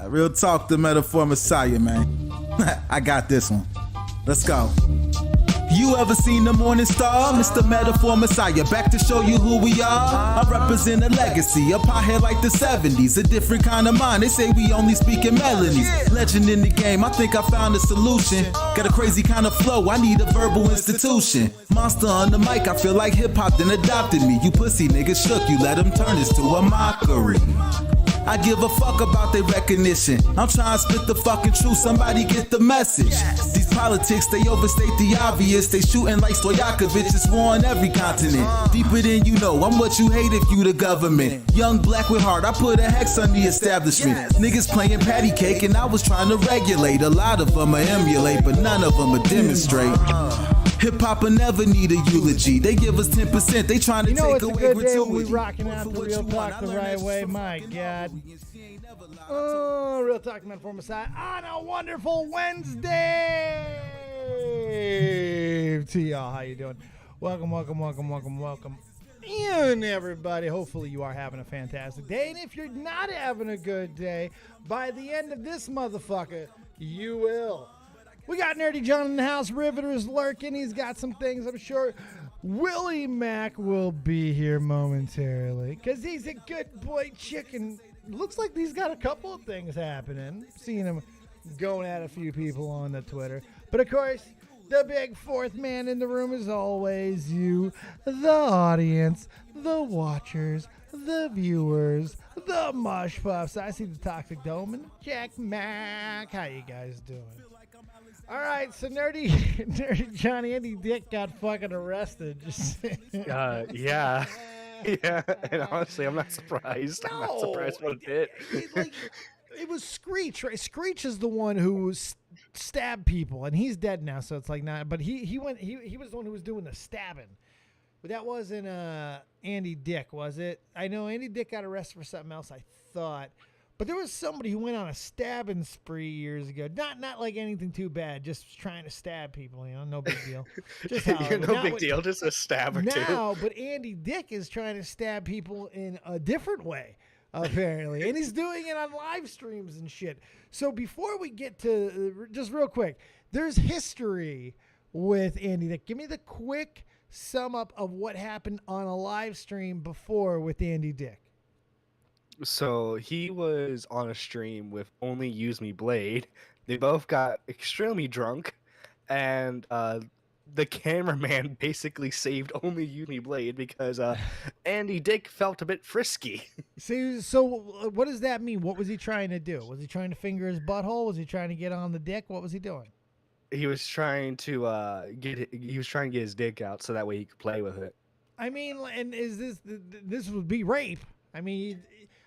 Real talk, the metaphor messiah, man. I got this one. Let's go. You ever seen the morning star? Mr. Metaphor Messiah, back to show you who we are. I represent a legacy, a pothead like the 70s, a different kind of mind. They say we only speak in melodies. Legend in the game, I think I found a solution. Got a crazy kind of flow, I need a verbal institution. Monster on the mic, I feel like hip-hop then adopted me. You pussy niggas shook, you let them turn this to a mockery. I give a fuck about their recognition. I'm trying to spit the fucking truth, somebody get the message. These politics, they overstate the obvious. They shooting like Stoyakovich, it's war on every continent. Deeper than you know, I'm what you hate if you the government. Young black with heart, I put a hex on the establishment. Niggas playing patty cake and I was trying to regulate. A lot of them I emulate, but none of them I demonstrate. Hip-hop will never need a eulogy. They give us 10%, they trying to take away gratuity. You know it's a good day when we rocking out the Real Talk the right way, my God. Oh, Real Talk Metaphor Messiah on a wonderful Wednesday to y'all. How you doing? Welcome in, everybody. Hopefully you are having a fantastic day. And if you're not having a good day, by the end of this motherfucker, you will. We got Nerdy John in the house. Riveter's lurking. He's got some things, I'm sure. Willie Mac will be here momentarily because he's a good boy chicken. Looks like he's got a couple of things happening. Seeing him going at a few people on the Twitter. But, of course, the big fourth man in the room is always you, the audience, the watchers, the viewers, the mush puffs. I see the Toxic Dome and Jack Mac. How you guys doing? All right, so nerdy Johnny, Andy Dick got fucking arrested. Just yeah, and honestly, I'm not surprised. No, I'm not surprised one bit. It was Screech, right? Screech is the one who stabbed people, and he's dead now, so it's like not. But he was the one who was doing the stabbing. But that wasn't Andy Dick, was it? I know Andy Dick got arrested for something else, I thought. But there was somebody who went on a stabbing spree years ago. Not like anything too bad, just trying to stab people, no big deal. Just no big deal, just a stab or two. Now, but Andy Dick is trying to stab people in a different way, apparently. And he's doing it on live streams and shit. So before we get to, just real quick, there's history with Andy Dick. Give me the quick sum up of what happened on a live stream before with Andy Dick. So he was on a stream with Only Use Me Blade. They both got extremely drunk, and the cameraman basically saved Only Use Me Blade because Andy Dick felt a bit frisky. See, so what does that mean? What was he trying to do? Was he trying to finger his butthole? Was he trying to get on the dick? What was he doing? He was trying to get his dick out so that way he could play with it. I mean, and this would be rape? I mean,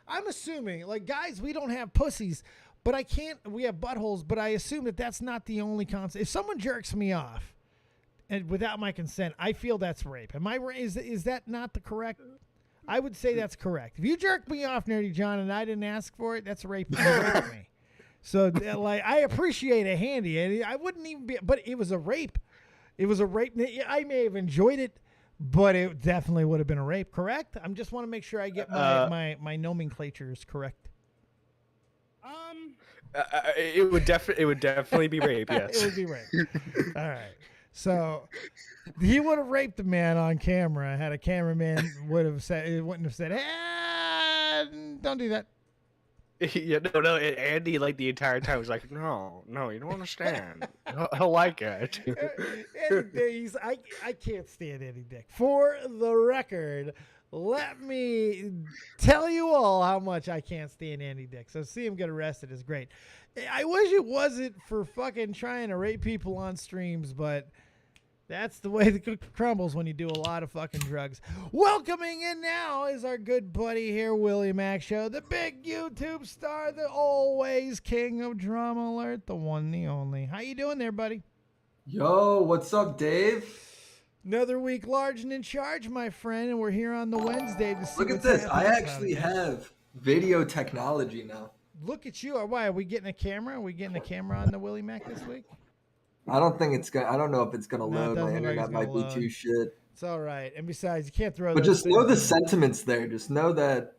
I'm assuming, like, guys, we don't have pussies, but we have buttholes, but I assume that that's not the only concept. If someone jerks me off and without my consent, I feel that's rape. Is that not the correct? I would say that's correct. If you jerk me off, Nerdy John, and I didn't ask for it, that's rape. Me. So, like, I appreciate a handy. I wouldn't even be, but it was a rape. It was a rape. I may have enjoyed it, but it definitely would have been a rape, correct? I just want to make sure I get my nomenclatures correct. It would definitely be rape, yes. It would be rape. All right. So he would have raped the man on camera had a cameraman wouldn't have said, hey, don't do that. Yeah, no. Andy, like, the entire time was like, no, you don't understand. He'll like it. I can't stand Andy Dick. For the record, let me tell you all how much I can't stand Andy Dick. So see him get arrested is great. I wish it wasn't for fucking trying to rape people on streams, but that's the way the cookie crumbles when you do a lot of fucking drugs. Welcoming in now is our good buddy here, Willie Mac Show, the big YouTube star, the always king of drama alert, the one, the only. How you doing there, buddy? Yo, what's up, Dave? Another week large and in charge, my friend, and we're here on the Wednesday to see Look at what's this. I happening. actually have video technology now. Look at you. Why, are we getting a camera? Are we getting a camera on the Willie Mac this week? I don't think it's gonna. I don't know if it's gonna No, it load. doesn't My look like internet it's might gonna be too shit. It's all right. And besides, you can't throw But those just know the things in. sentiments there. Just know that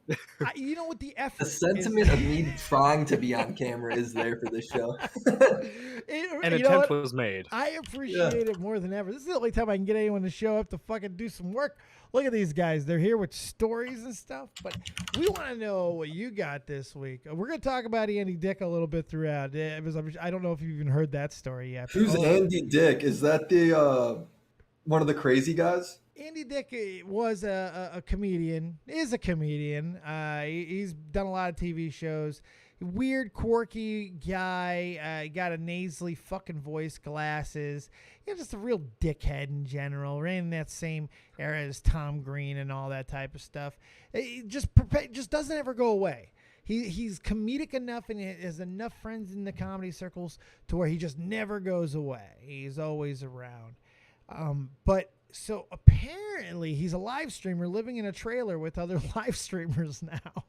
You know what the effort the sentiment is. of me trying to be on camera is there for this show. An You know attempt what? was made. I appreciate it more than ever. This is the only time I can get anyone to show up to fucking do some work. Look at these guys. They're here with stories and stuff, but we want to know what you got this week. We're going to talk about Andy Dick a little bit throughout. I don't know if you've even heard that story yet. Who's Andy Dick? Is that the one of the crazy guys? Andy Dick was a comedian, is a comedian. He's done a lot of TV shows. Weird, quirky guy. Got a nasally fucking voice, glasses. Just a real dickhead in general. Ran in that same era as Tom Green and all that type of stuff. It just doesn't ever go away. He's comedic enough and has enough friends in the comedy circles to where he just never goes away. He's always around. So apparently he's a live streamer living in a trailer with other live streamers now.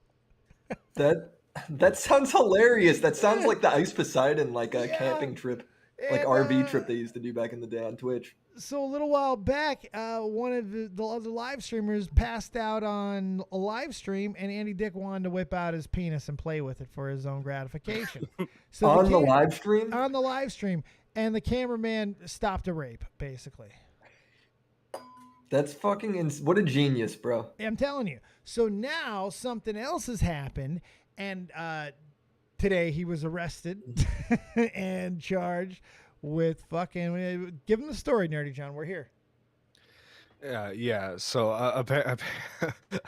That sounds hilarious. That sounds like the Ice Poseidon, like a camping trip, like RV trip they used to do back in the day on Twitch. So a little while back, one of the other live streamers passed out on a live stream, and Andy Dick wanted to whip out his penis and play with it for his own gratification. So on the live stream? On the live stream. And the cameraman stopped a rape, basically. That's fucking what a genius, bro. I'm telling you. So now something else has happened, and today he was arrested and charged with fucking. Give him the story, Nerdy John. We're here. Yeah. So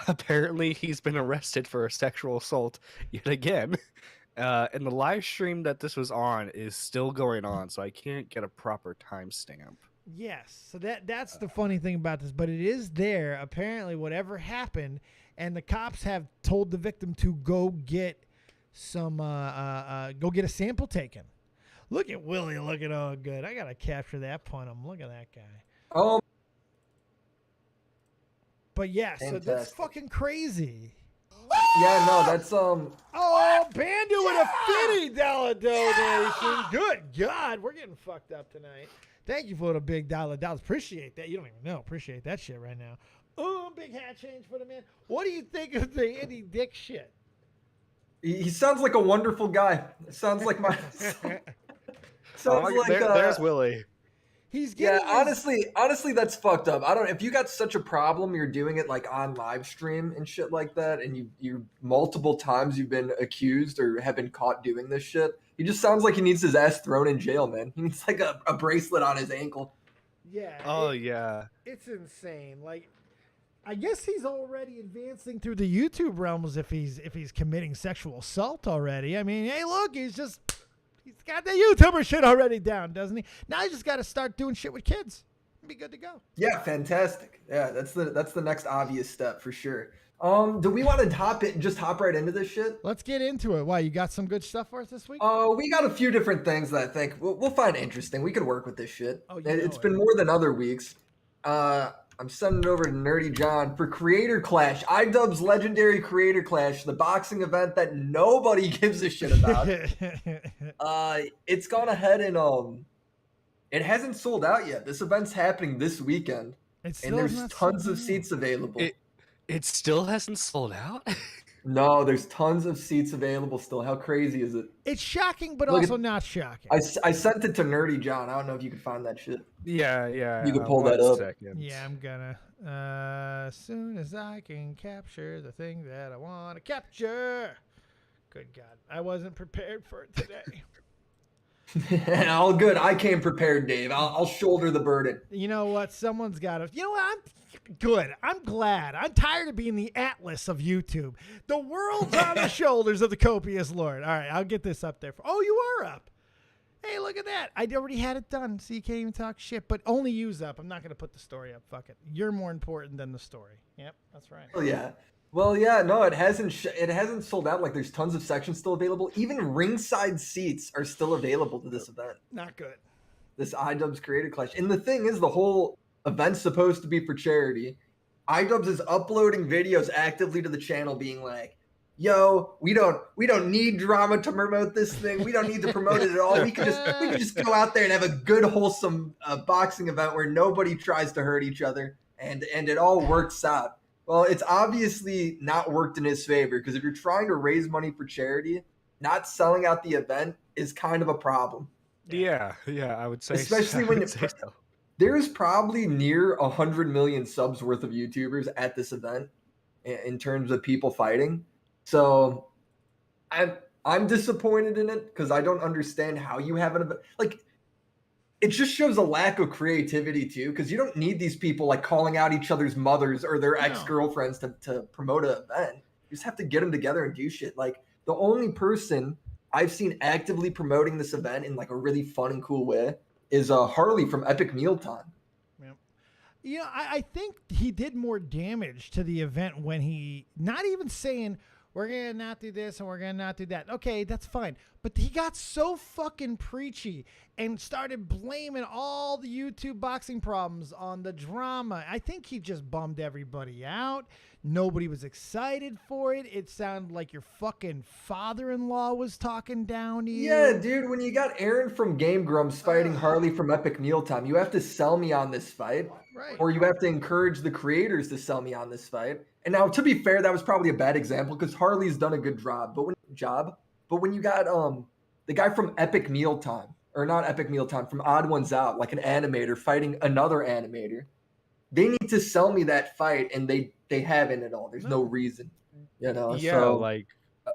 apparently he's been arrested for a sexual assault yet again. And the live stream that this was on is still going on, so I can't get a proper timestamp. Yes, so that's the funny thing about this, but it is there. Apparently, whatever happened, and the cops have told the victim to go get some, go get a sample taken. Look at Willie looking all good. I gotta capture that pun. Look at that guy. Oh, but yeah, so that's fucking crazy. Yeah, no, that's Oh, Bandu with a $50 donation. Good God, we're getting fucked up tonight. Thank you for the big $1. Appreciate that. You don't even know. Appreciate that shit right now. Oh, big hat change for the man. What do you think of the Andy Dick shit? He sounds like a wonderful guy. Sounds like my. There's Willie. He's getting honestly, that's fucked up. I don't. If you got such a problem, you're doing it like on live stream and shit like that, and you multiple times you've been accused or have been caught doing this shit. He just sounds like he needs his ass thrown in jail, man. He needs like a bracelet on his ankle. Yeah. Oh yeah. It's insane. Like, I guess he's already advancing through the YouTube realms if he's committing sexual assault already. I mean, hey, look, he's got the YouTuber shit already down, doesn't he? Now he just got to start doing shit with kids. Be good to go. Yeah, fantastic. Yeah, that's the next obvious step for sure. Do we want to hop right into this shit? Let's get into it. Why, you got some good stuff for us this week? We got a few different things that I think we'll find interesting. We could work with this shit. It's been more than other weeks. I'm sending it over to Nerdy John for Creator Clash. iDubbbz's legendary Creator Clash, the boxing event that nobody gives a shit about. It's gone ahead and it hasn't sold out yet. This event's happening this weekend, and there's tons of seats available. It still hasn't sold out? No, there's tons of seats available still. How crazy is it? It's shocking, but also not shocking. I sent it to Nerdy John. I don't know if you can find that shit. Yeah. You can pull that up. Second. Yeah, I'm gonna. As soon as I can capture the thing that I want to capture. Good God, I wasn't prepared for it today. All good. I came prepared, Dave. I'll shoulder the burden. You know what? Someone's got to. You know what? I'm good. I'm glad. I'm tired of being the Atlas of YouTube. The world's on the shoulders of the copious Lord. All right, I'll get this up there. Oh, you are up. Hey, look at that. I already had it done, so you can't even talk shit. But only you's up. I'm not going to put the story up. Fuck it. You're more important than the story. Yep, that's right. Oh, yeah. Well, yeah, no, it hasn't sold out. Like, there's tons of sections still available. Even ringside seats are still available to this event. Not good. This iDubbbz Creator Clash. And the thing is, the whole event's supposed to be for charity. iDubbbz is uploading videos actively to the channel being like, yo, we don't need drama to promote this thing. We don't need to promote it at all. We can just go out there and have a good, wholesome boxing event where nobody tries to hurt each other. and it all works out. Well, it's obviously not worked in his favor, because if you're trying to raise money for charity, not selling out the event is kind of a problem. Yeah, I would say. Especially I when would say so. There's probably near 100 million subs worth of YouTubers at this event in terms of people fighting. So I'm disappointed in it, because I don't understand how you have an event. Like, it just shows a lack of creativity too, because you don't need these people like calling out each other's mothers or their ex-girlfriends to promote an event. You just have to get them together and do shit. Like, the only person I've seen actively promoting this event in like a really fun and cool way is Harley from Epic Mealtime. You know, I think he did more damage to the event when he, not even saying, we're going to not do this and we're going to not do that. Okay, that's fine. But he got so fucking preachy and started blaming all the YouTube boxing problems on the drama. I think he just bummed everybody out. Nobody was excited for it. It sounded like your fucking father-in-law was talking down to you. Yeah, dude, when you got Aaron from Game Grumps fighting Harley from Epic Mealtime, you have to sell me on this fight. Right. Or you have to encourage the creators to sell me on this fight. And now, to be fair, that was probably a bad example, because Harley's done a good job. But when you got the guy from Epic Mealtime, or not Epic Mealtime, from Odd Ones Out, like an animator fighting another animator, they need to sell me that fight, and they haven't at all. There's no reason, you know. Yeah, so, like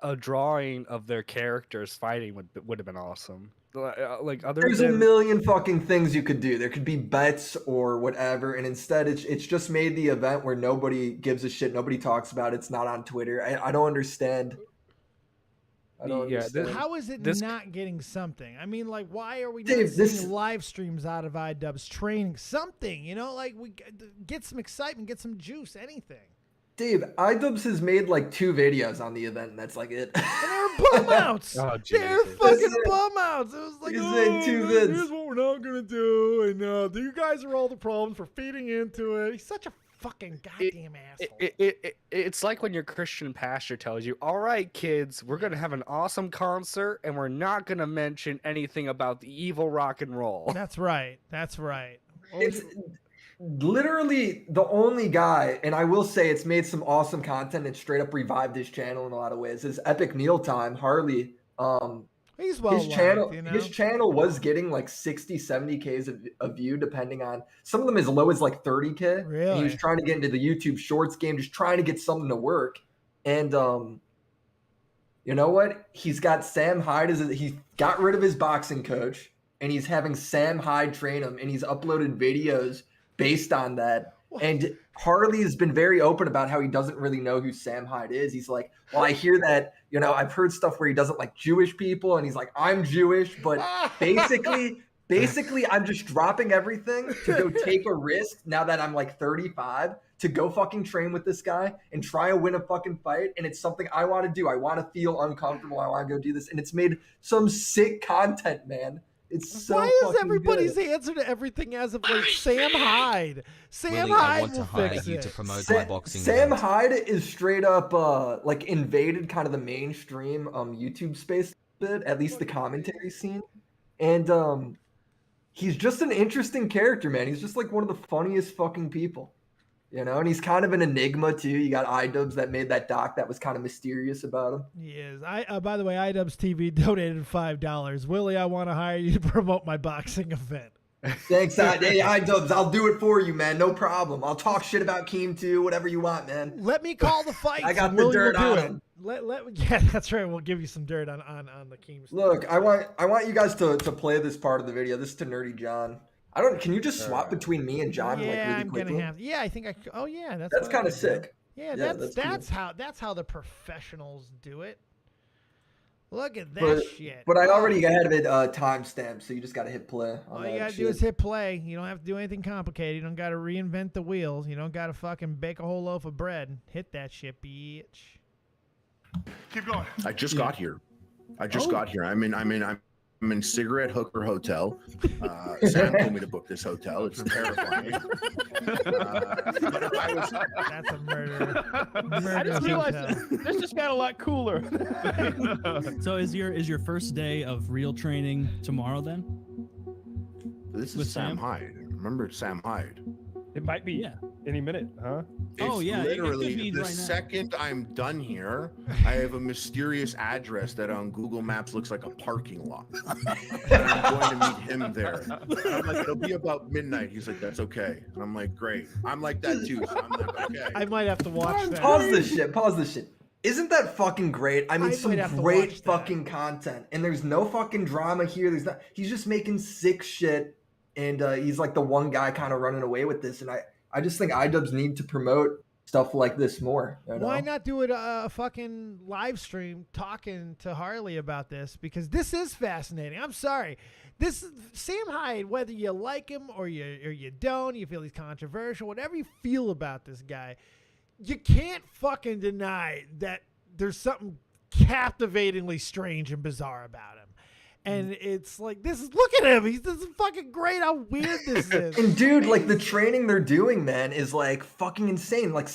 a drawing of their characters fighting would have been awesome. Like there's a million fucking things you could do. There could be bets or whatever, and instead it's just made the event where nobody gives a shit, nobody talks about it. It's not on Twitter. I don't understand. How is it not getting something? I mean, like, why are we not seeing live streams out of iDubbbz training? Something, you know, like, we get some excitement, get some juice, anything. Dave, iDubbbz has made like 2 videos on the event, and that's like it. And they're bum outs. They're fucking bum outs. It was like, he's made 2 vids. Here's what we're not gonna do, and you guys are all the problems for feeding into it. He's such a fucking goddamn asshole. It's like when your Christian pastor tells you, all right, kids, we're going to have an awesome concert, and we're not going to mention anything about the evil rock and roll. That's right. It's literally the only guy, and I will say it's made some awesome content and straight up revived his channel in a lot of ways, is Epic Mealtime, Harley. He's well his channel was getting like 60, 70Ks of view, depending on some of them as low as like 30K. Really? And he was trying to get into the YouTube Shorts game, just trying to get something to work. And you know what? He's got Sam Hyde he got rid of his boxing coach, and he's having Sam Hyde train him, and he's uploaded videos based on that. What? And Harley has been very open about how he doesn't really know who Sam Hyde is. He's like, well, I hear that, you know, I've heard stuff where he doesn't like Jewish people, and he's like, I'm Jewish, but basically I'm just dropping everything to go take a risk now that I'm like 35 to go fucking train with this guy and try to win a fucking fight. And it's something I want to do. I want to feel uncomfortable. I want to go do this. And it's made some sick content, man. It's so Why is everybody's good. answer to everything as of like Sam Hyde? Sam Hyde will fix it. To promote my boxing Sam event. Hyde is straight up like invaded kind of the mainstream YouTube space a bit, at least the commentary scene. And he's just an interesting character, man. He's just like one of the funniest fucking people. You know, and he's kind of an enigma too. You got iDubbbz that made that doc that was kind of mysterious about him. He is. By the way, iDubbbz TV donated $5. Willie, I want to hire you to promote my boxing event. Thanks, iDubbbz. I'll do it for you, man. No problem. I'll talk shit about Keem too. Whatever you want, man. Let me call the fights. I got the dirt on him. Yeah, that's right. We'll give you some dirt on the Keem stuff. Look, I want you guys to play this part of the video. This is to Nerdy John. Can you just swap between me and John like really quickly? Gonna have. Yeah, I think I. Oh yeah, that's kind of sick. Yeah, that's how the professionals do it. Look at that shit. But I already had it timestamped, so you just got to hit play. All you gotta do is hit play. You don't have to do anything complicated. You don't gotta reinvent the wheels. You don't gotta fucking bake a whole loaf of bread. Hit that shit, bitch. Keep going. I just got here. I'm in Cigarette Hooker Hotel. Sam told me to book this hotel. It's terrifying. That's a murder. I just realized this just got a lot cooler. So is your first day of real training tomorrow then? This is Sam Hyde. Remember, it's Sam Hyde. It might be. Yeah. any minute, huh? Oh, yeah, you get good literally feeds the right now. second I'm done here, I have a mysterious address that on Google Maps looks like a parking lot. And I'm going to meet him there. And I'm like, it'll be about midnight. He's like, that's okay. And I'm like, great. I'm like that too. So I'm like, okay. I might have to watch that. Pause this shit. Pause this shit. Isn't that fucking great? I mean, I some might have to great watch that. fucking content, and there's no fucking drama here. There's not. He's just making sick shit, and he's like the one guy kind of running away with this. And I just think iDubbbz need to promote stuff like this more. You know? Why not do it a fucking live stream talking to Harley about this? Because this is fascinating. I'm sorry. This Sam Hyde, whether you like him or you don't, you feel he's controversial, whatever you feel about this guy, you can't fucking deny that there's something captivatingly strange and bizarre about him. And it's like, look at him. This is fucking great how weird this is. And dude, like the training they're doing, man, is like fucking insane. Like,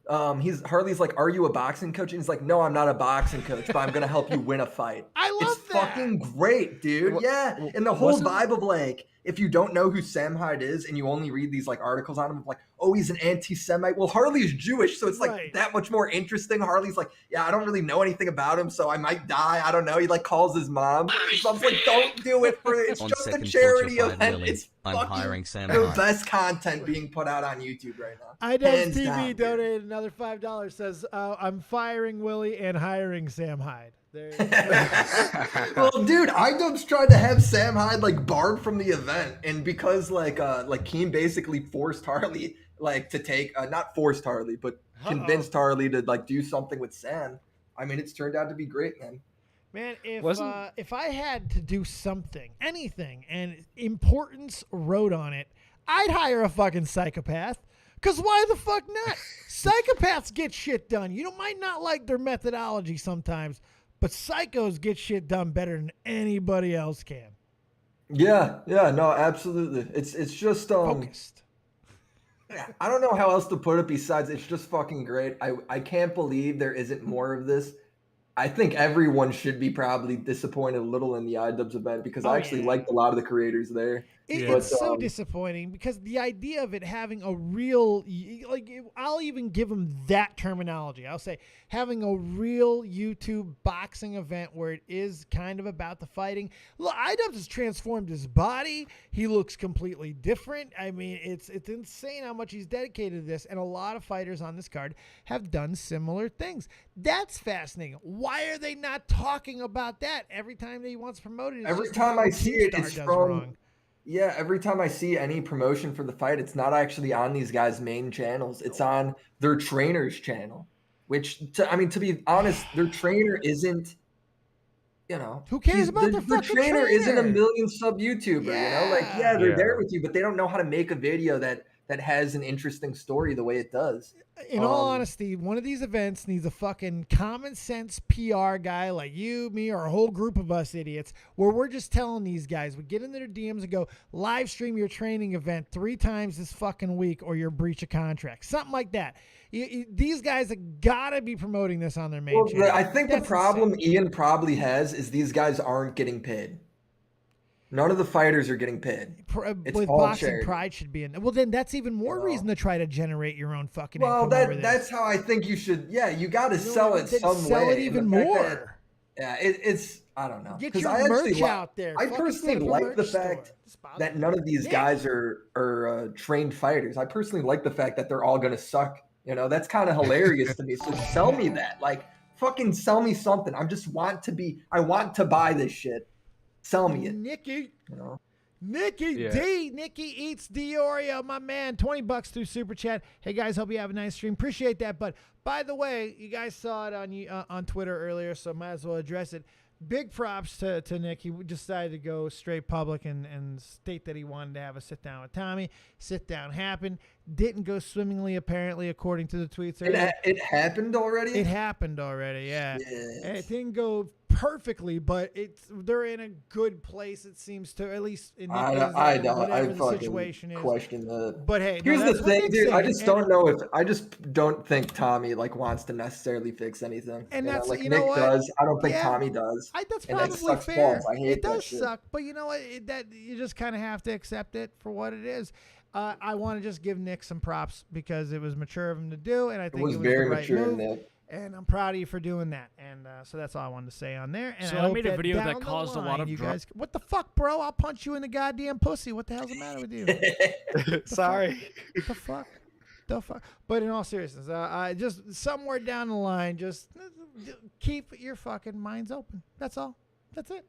Harley's like, "Are you a boxing coach?" And he's like, "No, I'm not a boxing coach, but I'm gonna help you win a fight." I love it's that. fucking great, dude. Yeah, and the whole vibe of like, if you don't know who Sam Hyde is and you only read these like articles on him of like, oh, he's an anti-Semite. Well, Harley's Jewish, so it's like Right. that much more interesting. Harley's like, yeah, I don't really know anything about him, so I might die. I don't know. He like calls his mom. His mom's like, don't do it for it. It's On just a second charity thought, event. Willie, It's I'm fucking hiring Sam the Hyde. best content being put out on YouTube right now. iDubbbz Hands TV down, dude. donated another $5. Says, I'm firing Willie and hiring Sam Hyde. There you go. Well, dude, iDubbbz tried to have Sam Hyde like barred from the event, and because like Keem basically forced Harley like to take not forced Harley, but convinced Harley to like do something with Sam. I mean, it's turned out to be great, man. Man, Wasn't- if I had to do something, anything, and importance wrote on it, I'd hire a fucking psychopath. Because why the fuck not? Psychopaths get shit done. You might not like their methodology sometimes, but psychos get shit done better than anybody else can. Yeah, no, absolutely. It's just Focused. I don't know how else to put it besides it's just fucking great. I can't believe there isn't more of this. I think everyone should be probably disappointed a little in the iDubbbz event because I actually liked a lot of the creators there. It's so disappointing because the idea of it having a real, like, I'll even give them that terminology. I'll say having a real YouTube boxing event where it is kind of about the fighting. Look, iDubbbz has transformed his body. He looks completely different. I mean, it's insane how much he's dedicated to this, and a lot of fighters on this card have done similar things. That's fascinating. Why are they not talking about that every time that he wants promoted? Every time I see it, it's does from wrong. Yeah, every time I see any promotion for the fight, it's not actually on these guys' main channels. It's on their trainer's channel, which, to be honest, their trainer isn't, Who cares about their fucking trainer? Isn't a trainer? million sub YouTuber, Yeah. they're there with you, but they don't know how to make a video that has an interesting story the way it does. In all honesty, one of these events needs a fucking common sense PR guy like you, me, or a whole group of us idiots where we're just telling these guys, we get into their DMs and go, live stream your training event 3 times this fucking week or you'll breach a contract. Something like that. These guys have got to be promoting this on their main channel. I think That's the problem insane. Ian probably has is these guys aren't getting paid. None of the fighters are getting paid. It's With all boxing, charity. pride should be in. Well, then that's even more reason to try to generate your own fucking Well, income over this. that's how I think you should. Yeah, you got to sell it Then some sell way. it even And the fact more. that- it's I don't know. Get 'Cause your I actually merch li- out there. I Fucking personally set up a like the merch store. fact This bothers that me. none of these Yeah. guys are trained fighters. I personally like the fact that they're all gonna suck. That's kind of hilarious to me. So sell me that. Like, fucking sell me something. I want to buy this shit. Sell me it. Nikki. You know. Nikki Yeah. D. Nikki Eats Diorio, my man. $20 through Super Chat. Hey, guys, hope you have a nice stream. Appreciate that. But, by the way, you guys saw it on Twitter earlier, so might as well address it. Big props to Nick. He decided to go straight public and state that he wanted to have a sit-down with Tommy. Sit-down happened. Didn't go swimmingly, apparently, according to the tweets earlier. It happened already. It happened already, yeah. Shit. And it didn't go perfectly, but they're in a good place. It seems to, at least in I don't. whatever I the fucking situation is. question that. But hey, Here's that's the what thing, Nick's dude. I saying, just and don't know if I just don't think Tommy wants to necessarily fix anything. And You know, that's- like you know Nick what? does. I don't think Yeah. Tommy does. That's And that probably sucks fair. balls. I hate It that does shit. suck, but you know what? That you just kind of have to accept it for what it is. I want to just give Nick some props because it was mature of him to do, and I think it was very the right mature, move. Nick. And I'm proud of you for doing that. And so that's all I wanted to say on there. And So I made a hope video that down the caused a lot line, of you drama. guys. What the fuck, bro? I'll punch you in the goddamn pussy. What the hell's the matter with you? Sorry. What the fuck? The fuck? But in all seriousness, I just somewhere down the line, just keep your fucking minds open. That's all. That's it.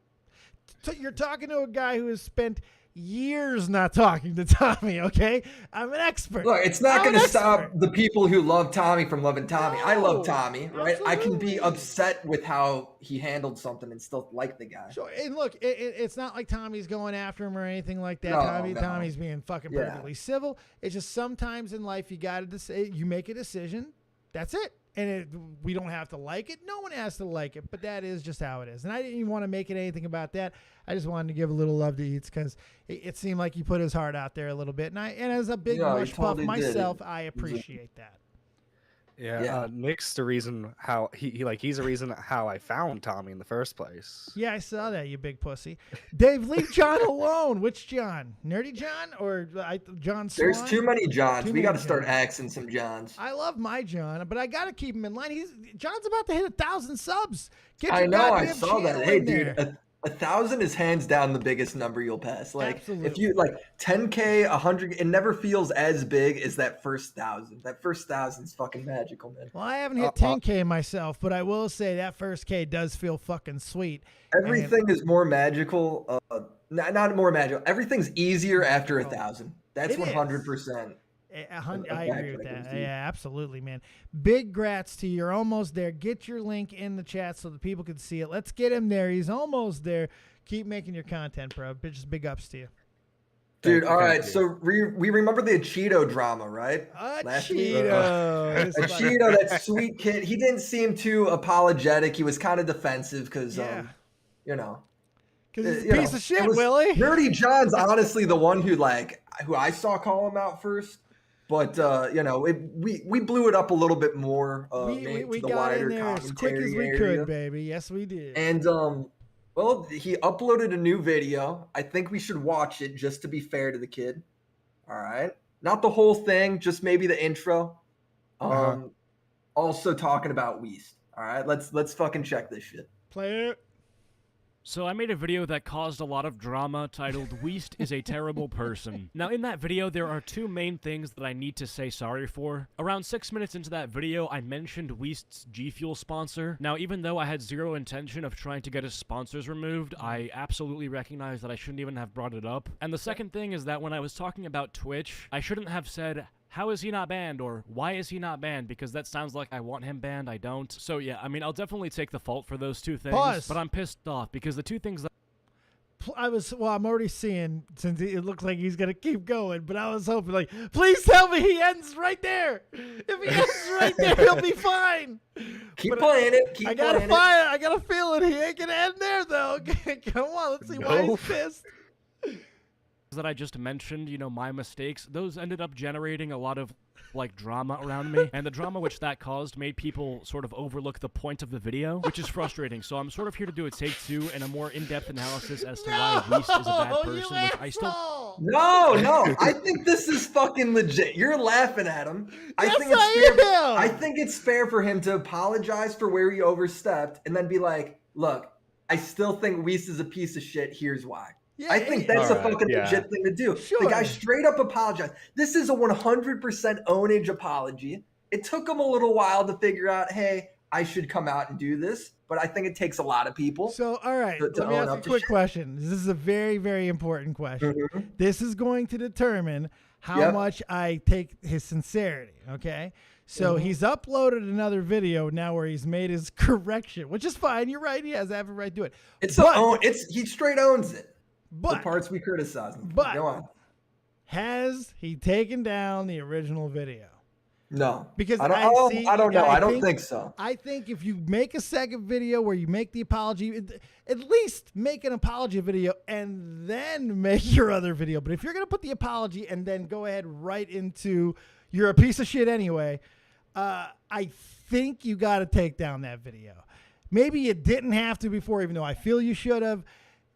You're talking to a guy who has spent years not talking to Tommy, okay? I'm an expert. Look, it's not going to stop the people who love Tommy from loving Tommy. I love Tommy, right? I can be upset with how he handled something and still like the guy. Sure. And look, it's not like Tommy's going after him or anything like that. No. Tommy's being fucking perfectly civil. It's just sometimes in life you make a decision. That's it. And we don't have to like it. No one has to like it, but that is just how it is. And I didn't even want to make it anything about that. I just wanted to give a little love to Eats because it seemed like he put his heart out there a little bit. And as a big mush puff myself, I appreciate that. Yeah. Nick's the reason how he's the reason how I found Tommy in the first place. Yeah, I saw that, you big pussy. Dave, leave John alone. Which John? Nerdy John or John Swan? There's too many Johns. We got to start axing some Johns. I love my John, but I got to keep him in line. John's about to hit 1,000 subs. I know. I saw that. Hey, dude. 1,000 is hands down the biggest number you'll pass. Like, absolutely. If you 10K, 100, it never feels as big as that first 1,000. That first 1,000 is fucking magical, man. Well, I haven't hit 10K myself, but I will say that first K does feel fucking sweet. Everything is more magical. Not more magical. Everything's easier after 1,000. That's 100%. I agree with that. Yeah, absolutely, man. Big grats to you. You're almost there. Get your link in the chat so the people can see it. Let's get him there. He's almost there. Keep making your content, bro. Just big ups to you. Dude, all right. So we remember the Cheeto drama, right? Cheeto. Cheeto, that sweet kid. He didn't seem too apologetic. He was kind of defensive because, you know. Because he's a piece of shit, Willie. Nerdy John's honestly the one who I saw call him out first. But, we blew it up a little bit more. We got in there as quick as we could, baby. Yes, we did. And, he uploaded a new video. I think we should watch it just to be fair to the kid. All right. Not the whole thing, just maybe the intro. Also talking about Weast. All right. Let's fucking check this shit. Play it. So I made a video that caused a lot of drama titled Weast is a Terrible Person. Now in that video there are two main things that I need to say sorry for. Around 6 minutes into that video I mentioned Weast's G Fuel sponsor. Now even though I had zero intention of trying to get his sponsors removed, I absolutely recognize that I shouldn't even have brought it up. And the second thing is that when I was talking about Twitch, I shouldn't have said, how is he not banned, or why is he not banned, because that sounds like I want him banned. I don't. So yeah, I mean, I'll definitely take the fault for those two things. Pause. But I'm pissed off because the two things that I'm already seeing, since it looks like he's gonna keep going, but I was hoping, please tell me he ends right there. If he ends right there, he'll be fine. Keep playing it. I got a feeling he ain't gonna end there though. Come on, let's see why he's pissed. That I just mentioned, my mistakes, those ended up generating a lot of drama around me, and the drama which that caused made people sort of overlook the point of the video, which is frustrating. So I'm sort of here to do a take two and a more in-depth analysis as to why Weast is a bad person, which I still... No, I think this is fucking legit. You're laughing at him. I think it's fair for him to apologize for where he overstepped and then be like, look, I still think Weast is a piece of shit. Here's why. Yeah, I think that's a fucking legit thing to do. Sure. The guy straight up apologized. This is a 100% ownage apology. It took him a little while to figure out, hey, I should come out and do this. But I think it takes a lot of people. So, all right, let me ask you a quick question. This is a very, very important question. Mm-hmm. This is going to determine how much I take his sincerity, okay? So he's uploaded another video now where he's made his correction, which is fine. You're right. He has every right to do it. He straight owns it. But the parts we criticize him. But go on. Has he taken down the original video? No, because I don't know. I don't think so. I think if you make a second video where you make the apology, at least make an apology video and then make your other video. But if you're gonna put the apology and then go ahead right into you're a piece of shit anyway, I think you got to take down that video. Maybe you didn't have to before, even though I feel you should have.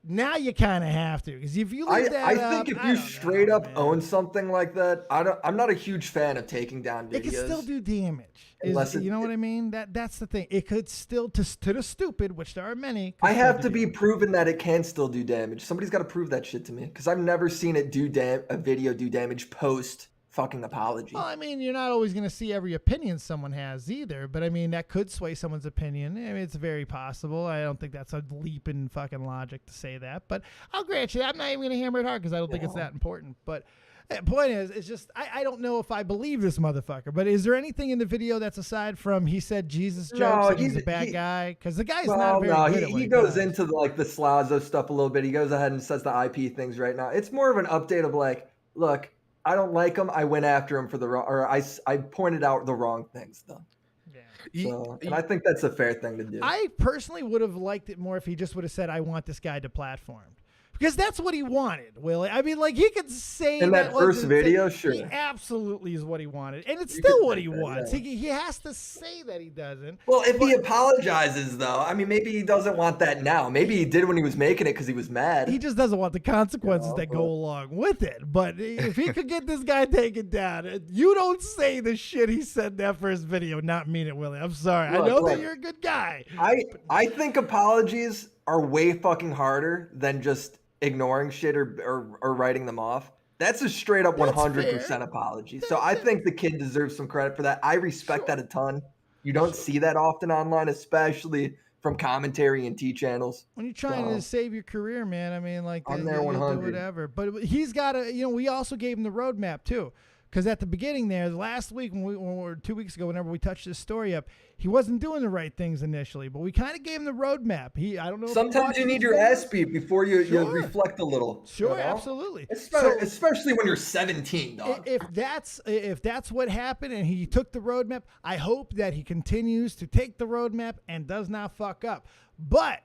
now you kind of have to, because if you leave I think if you straight up own something like that, I'm not a huge fan of taking down videos. It can still do damage. You know what I mean? That's the thing. It could still, to the stupid, which there are many. I have to be proven that it can still do damage. Somebody's got to prove that shit to me, because I've never seen it do a video do damage post fucking apology. Well, I mean, you're not always going to see every opinion someone has either, but I mean, that could sway someone's opinion. I mean, it's very possible. I don't think that's a leap in fucking logic to say that, but I'll grant you, I'm not even going to hammer it hard because I don't think it's that important. But the point is, it's just, I don't know if I believe this motherfucker, but is there anything in the video that's aside from he said Jesus jokes and he's a bad guy? Because the guy's not very good at what he goes into the Slazo stuff a little bit. He goes ahead and says the IP things right now. It's more of an update of like, look, I don't like him. I went after him for the wrong, or I pointed out the wrong things though. Yeah. So, and I think that's a fair thing to do. I personally would have liked it more if he just would have said, "I want this guy deplatformed." Because that's what he wanted, Willie. I mean, like, he could say in that first video, sure. He absolutely is what he wanted. And it's still what he wants. Yeah. He has to say that he doesn't. Well, if he apologizes, though, I mean, maybe he doesn't want that now. Maybe he did when he was making it because he was mad. He just doesn't want the consequences that go along with it. But if he could get this guy taken down, you don't say the shit he said in that first video, not mean it, Willie. I'm sorry. I know that you're a good guy. I think apologies are way fucking harder than just ignoring shit or writing them off. That's a straight up 100% apology. So I think the kid deserves some credit for that. I respect that a ton. You don't see that often online, especially from commentary and T channels. When you're trying to save your career, man, I mean, like, I'm there 100. Do whatever. But he's got to, we also gave him the roadmap too. Because at the beginning there, last week, or 2 weeks ago, whenever we touched this story up, he wasn't doing the right things initially, but we kind of gave him the roadmap. I don't know. Sometimes you need your ass beat before you reflect a little. Sure, absolutely. Especially when you're 17, dog. If that's what happened and he took the roadmap, I hope that he continues to take the roadmap and does not fuck up. But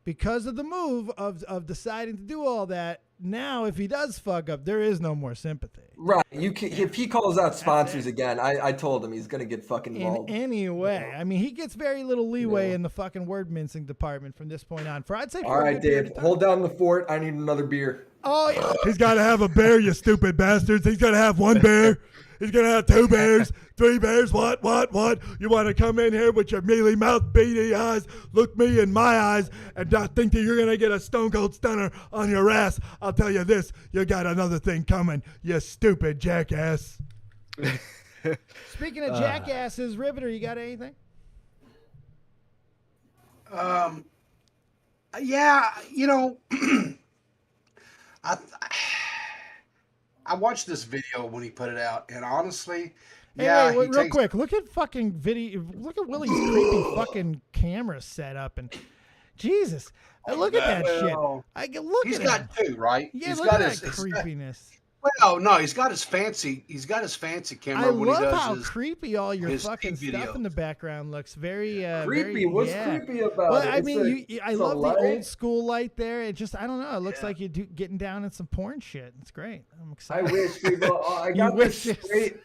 because of the move of deciding to do all that, now if he does fuck up, there is no more sympathy. Right. If he calls out sponsors again, I told him he's going to get fucking involved. In any way. I mean, he gets very little leeway in the fucking word mincing department from this point on. All right, Dave, hold down the fort. I need another beer. Oh, yeah. He's got to have a bear, you stupid bastards. He's got to have one bear. He's going to have 2 bears, 3 bears. What? You want to come in here with your mealy mouth, beady eyes, look me in my eyes, and not think that you're going to get a stone cold stunner on your ass. I'll tell you this, you got another thing coming, you stupid jackass. Speaking of jackasses, Riveter, you got anything? Yeah, I watched this video when he put it out, and honestly, real quick, look at fucking video. Look at Willie's creepy fucking camera setup, and Jesus, look at that shit. He's got 2, right? Yeah, look at that creepiness. Well, no, he's got his fancy camera when he does how creepy all your fucking stuff in the background looks. Very creepy. What's creepy about it? I mean, I love the old school light there. It just, I don't know. It looks like you're getting down in some porn shit. It's great. I'm excited. I wish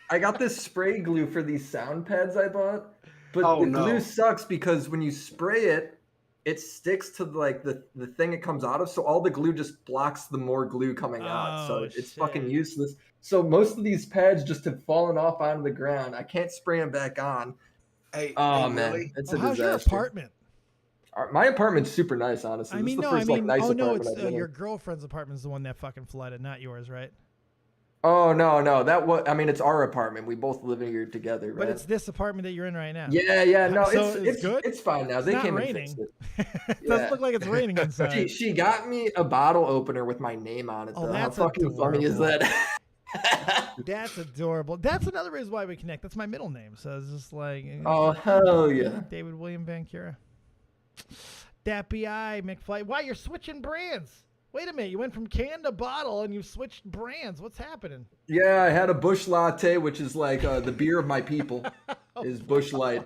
I got this spray glue for these sound pads I bought, but the glue sucks because when you spray it, it sticks to like the thing it comes out of. So all the glue just blocks the more glue coming out. So it's fucking useless. So most of these pads just have fallen off onto the ground. I can't spray them back on. Man, really? It's a how's disaster. Your apartment? My apartment's super nice, honestly. It's your girlfriend's apartment's the one that fucking flooded, not yours, right? Oh, no. It's our apartment. We both live here together, right? But it's this apartment that you're in right now. Yeah. No, so it's good. It's fine now. They came and fixed it. It doesn't look like it's raining inside. She got me a bottle opener with my name on it, though. That's how fucking funny is that? That's adorable. That's another reason why we connect. That's my middle name. So it's just like... Oh, hell yeah. David William Vancura. That B.I. McFly. Why, you're switching brands. Wait a minute, you went from can to bottle and you switched brands. What's happening? Yeah, I had a Busch Latte, which is like the beer of my people, is Busch Light.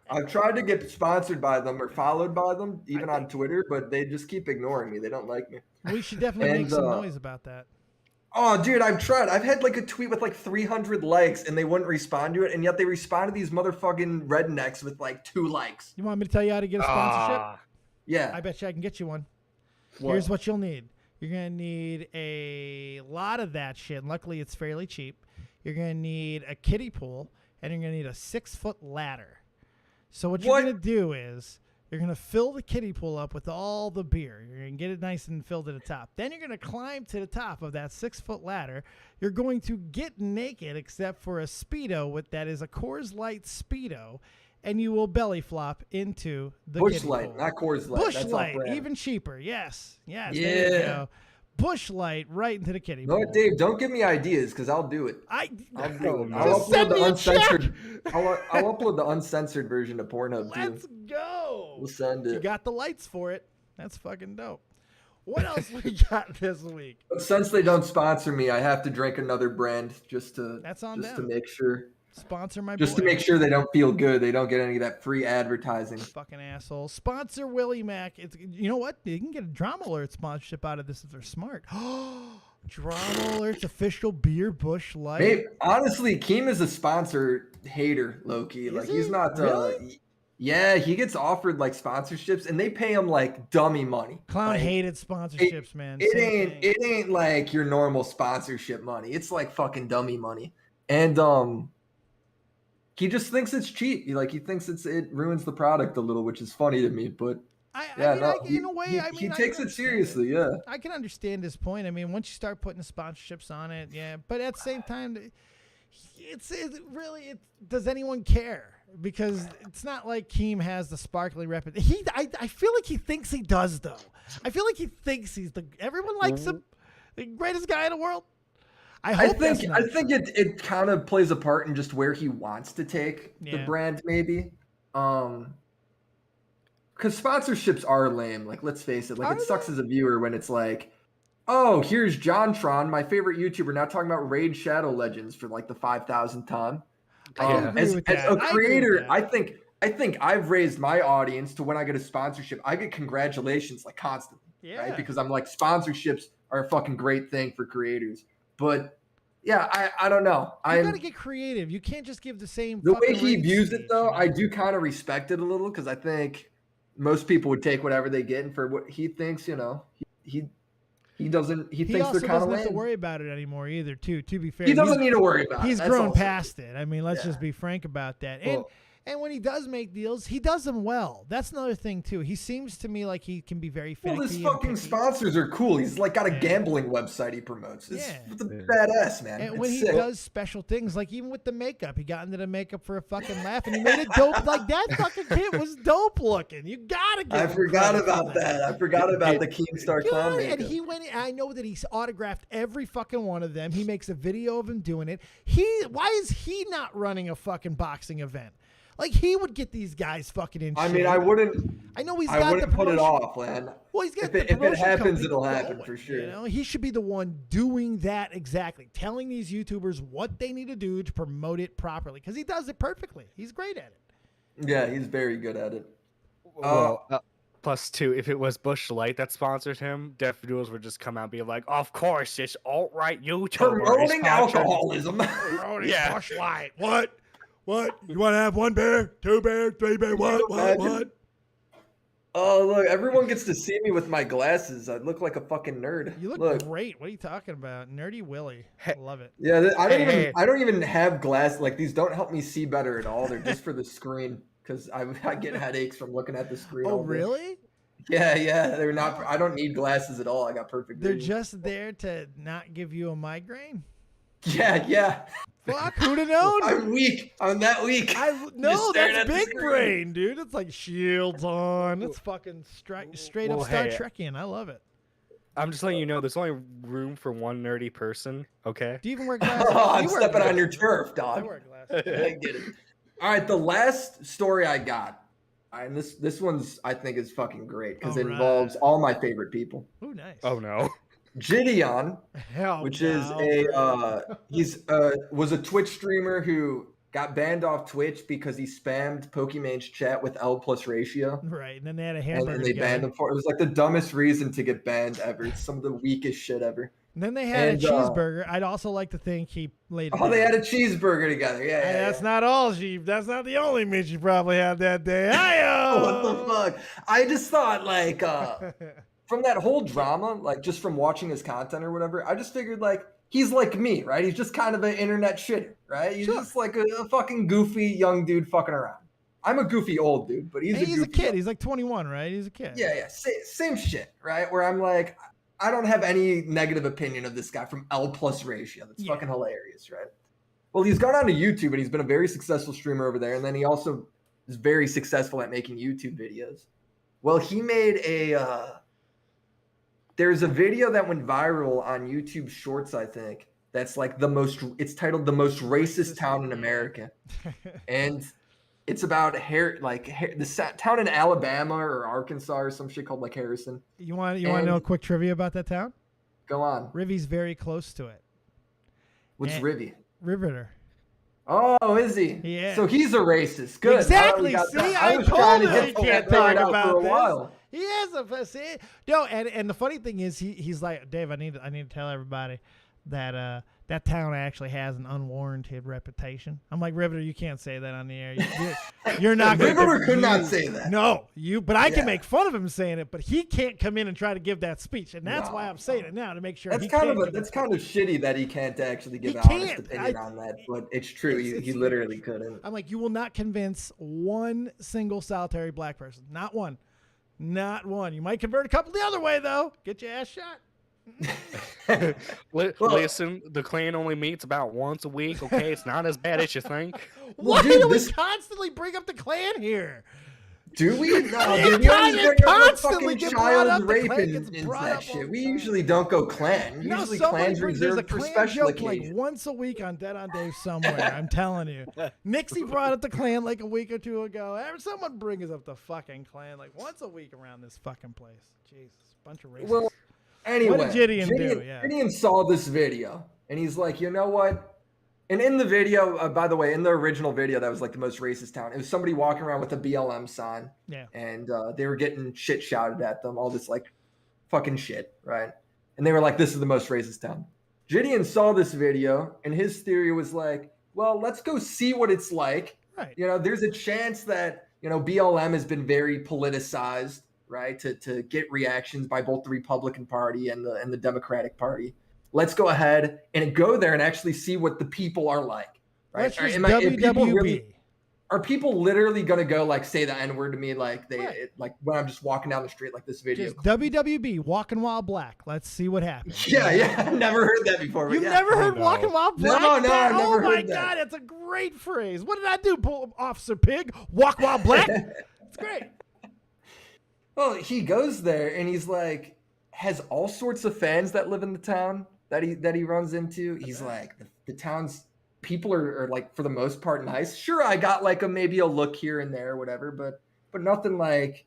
I've tried to get sponsored by them or followed by them, even on Twitter, but they just keep ignoring me. They don't like me. We should definitely make some noise about that. Oh, dude, I've tried. I've had like a tweet with like 300 likes and they wouldn't respond to it, and yet they responded to these motherfucking rednecks with like 2 likes. You want me to tell you how to get a sponsorship? Yeah. I bet you I can get you one. Here's what you'll need. You're going to need a lot of that shit. And luckily, it's fairly cheap. You're going to need a kiddie pool, and you're going to need a 6-foot ladder. So what you're going to do is you're going to fill the kiddie pool up with all the beer. You're going to get it nice and filled to the top. Then you're going to climb to the top of that 6-foot ladder. You're going to get naked except for a Speedo that is a Coors Light Speedo, and you will belly flop into the Bush Light, pool. not Coors Light. Bush That's Light, off-brand. even cheaper. Yes. There you Yeah. go. Bush Light right into the kiddie No, pool. Dave, don't give me ideas because I'll do it. I'll do it. I'll Just send upload me the a uncensored. I'll upload the uncensored version to Pornhub Let's too. go. We'll send You it. got the lights for it. That's fucking dope. What else we got this week? But since they don't sponsor me, I have to drink another brand just to make sure. Sponsor my Just boy. to make sure they don't feel good. They don't get any of that free advertising. Fucking asshole. Sponsor Willie Mac. You know what? You can get a Drama Alert sponsorship out of this if they're smart. Drama Alert's official beer Bush Light. Hey, honestly, Keem is a sponsor hater, low-key. Like, he's not... Really? Yeah, he gets offered, like, sponsorships, and they pay him, like, dummy money. Clown like, hated sponsorships, man. It ain't like your normal sponsorship money. It's like fucking dummy money. And he just thinks it's cheap. He thinks it ruins the product a little, which is funny to me. But he takes it seriously. Yeah, I can understand his point. I mean, once you start putting sponsorships on it, yeah. But at the same time, does anyone care? Because it's not like Keem has the sparkly reputation. I feel like he thinks he does, though. I feel like he thinks everyone likes him, the greatest guy in the world. I think it kind of plays a part in just where he wants to take the brand, maybe. Because sponsorships are lame. Like, let's face it. Like, it sucks as a viewer when it's like, oh, here's JonTron, my favorite YouTuber, now talking about Raid Shadow Legends for like the 5,000th time. As a creator, I think I've raised my audience to when I get a sponsorship, I get congratulations like constantly, right? Because I'm like, sponsorships are a fucking great thing for creators. But yeah, I don't know. You gotta get creative. You can't just give the same. The way he views it, though, I do kind of respect it a little because I think most people would take whatever they get, and for what he thinks, he doesn't. He thinks they're kind of lame. He doesn't have to worry about it anymore either. To be fair, he doesn't need to worry about it. He's grown past it. I mean, let's just be frank about that. And when he does make deals, he does them well. That's another thing too. He seems to me like he can be very finicky. Well, his fucking sponsors are cool. He's like got a gambling website he promotes. It's badass, man. And when he does special things, like even with the makeup, he got into the makeup for a fucking laugh, and he made it dope. Like that fucking kid was dope looking. You gotta get. I forgot about that. I forgot about the Keemstar clown makeup. And he went. I know that he's autographed every fucking one of them. He makes a video of him doing it. Why is he not running a fucking boxing event? Like, he would get these guys fucking in shape. I mean, I wouldn't. I know he's got the put it off, man. Well, he's got if it happens, it'll happen for sure. You know, he should be the one doing that exactly, telling these YouTubers what they need to do to promote it properly, because he does it perfectly. He's great at it. Yeah, he's very good at it. Well, plus two, if it was Bush Light that sponsored him, Deaf Duels would just come out and be like, "Of course, this alt-right YouTuber promoting alcoholism." Promoting Bush Light. What? You want to have 1 beer, 2 beer, 3 beer? What? Oh, look, everyone gets to see me with my glasses. I look like a fucking nerd. You look great. What are you talking about? Nerdy Willie. I love it. Yeah, I don't even have glasses. Like, these don't help me see better at all. They're just for the screen because I get headaches from looking at the screen. Oh, really? Yeah. They're not. I don't need glasses at all. I got perfect vision. They're just there to not give you a migraine? Yeah. Fuck, who'd have known? I'm weak. I'm that weak. No, that's big brain, dude. It's like shields on. It's fucking straight up Star Trekian. I love it. I'm just letting you know, there's only room for one nerdy person, okay? Do you even wear glasses? I'm stepping on your turf, dog. I wear glasses. I get it. All right, the last story I got, and this one's, I think, is fucking great because it involves all my favorite people. Oh, nice. Oh, no. JiDion, was a Twitch streamer who got banned off Twitch because he spammed Pokemon's chat with L plus ratio. Right, and then they had a hamburger. And they banned him for it. It was like the dumbest reason to get banned ever. It's some of the weakest shit ever. And then they had a cheeseburger. I'd also like to think he laid. They had a cheeseburger together. Yeah. That's not all she. That's not the only meat she probably had that day. What the fuck? I just thought from that whole drama, like just from watching his content or whatever, I just figured like he's like me, right? He's just kind of an internet shitter, right? He's just like a fucking goofy young dude fucking around. I'm a goofy old dude, but he's a kid. He's like 21, right? He's a kid. Yeah. Same shit, right? Where I'm like, I don't have any negative opinion of this guy from L plus ratio. That's fucking hilarious, right? Well, he's gone on to YouTube and he's been a very successful streamer over there. And then he also is very successful at making YouTube videos. Well, he made there's a video that went viral on YouTube Shorts, I think. That's like it's titled The Most Racist Town in America. And it's about the town in Alabama or Arkansas or some shit called like Harrison. You want to know a quick trivia about that town? Go on. Rivy's very close to it. What's Rivy? Riveter. Oh, is he? Yeah. So he's a racist. Good. Exactly. See, I was trying to get he can't talk about for a while. He is a see. No, and the funny thing is he's like, Dave, I need to tell everybody that that town actually has an unwarranted reputation. I'm like, Riveter, you can't say that on the air. You're not going to. Riveter could not say that. No, but I can make fun of him saying it, but he can't come in and try to give that speech, and that's why I'm saying it now to make sure. That's kind of shitty that he can't actually give an honest opinion on that, but it's true. He literally couldn't. I'm like, you will not convince one single solitary black person, not one. Not one. You might convert a couple the other way, though. Get your ass shot. Listen, the clan only meets about once a week, okay? It's not as bad as you think. Why do we constantly bring up the clan here? Do we? No, dude, we always constantly get child rape and that shit. We usually don't go clan. Usually clans reserved for special occasions. Like once a week on Dead on Dave somewhere. I'm telling you. Nixie brought up the clan like a week or two ago. Someone brings up the fucking clan like once a week around this fucking place. Jesus, bunch of racists. Well, anyway, what did JiDion do? Yeah. JiDion saw this video and he's like, you know what? And in the video, by the way, in the original video, that was like the most racist town. It was somebody walking around with a BLM sign. Yeah. And they were getting shit shouted at them, all this like fucking shit, right? And they were like, this is the most racist town. JiDion saw this video and his theory was like, well, let's go see what it's like. Right. You know, there's a chance that, you know, BLM has been very politicized, right? To get reactions by both the Republican Party and the Democratic Party. Let's go ahead and go there and actually see what the people are like. Right? Are people literally going to go like say the N-word to me like like when I'm just walking down the street like this video? Just WWB, Walking While Black. Let's see what happens. Yeah. I've never heard that before. You've never heard Walking While Black? No, I've never heard that. Oh my God, that's a great phrase. What did I do, Officer Pig? Walk while black? It's great. Well, he goes there and he's like, has all sorts of fans that live in the town that he runs into. He's like, the town's people are like for the most part nice. Sure, I got like maybe a look here and there, or whatever, but nothing like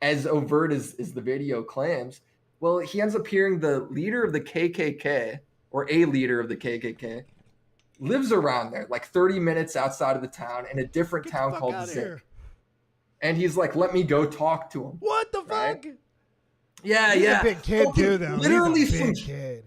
as overt as the video claims. Well, he ends up hearing the leader of the KKK or a leader of the KKK lives around there, like 30 minutes outside of the town in a different town called Zinc. And he's like, let me go talk to him. What the fuck? Yeah, He's a big kid too, though. Literally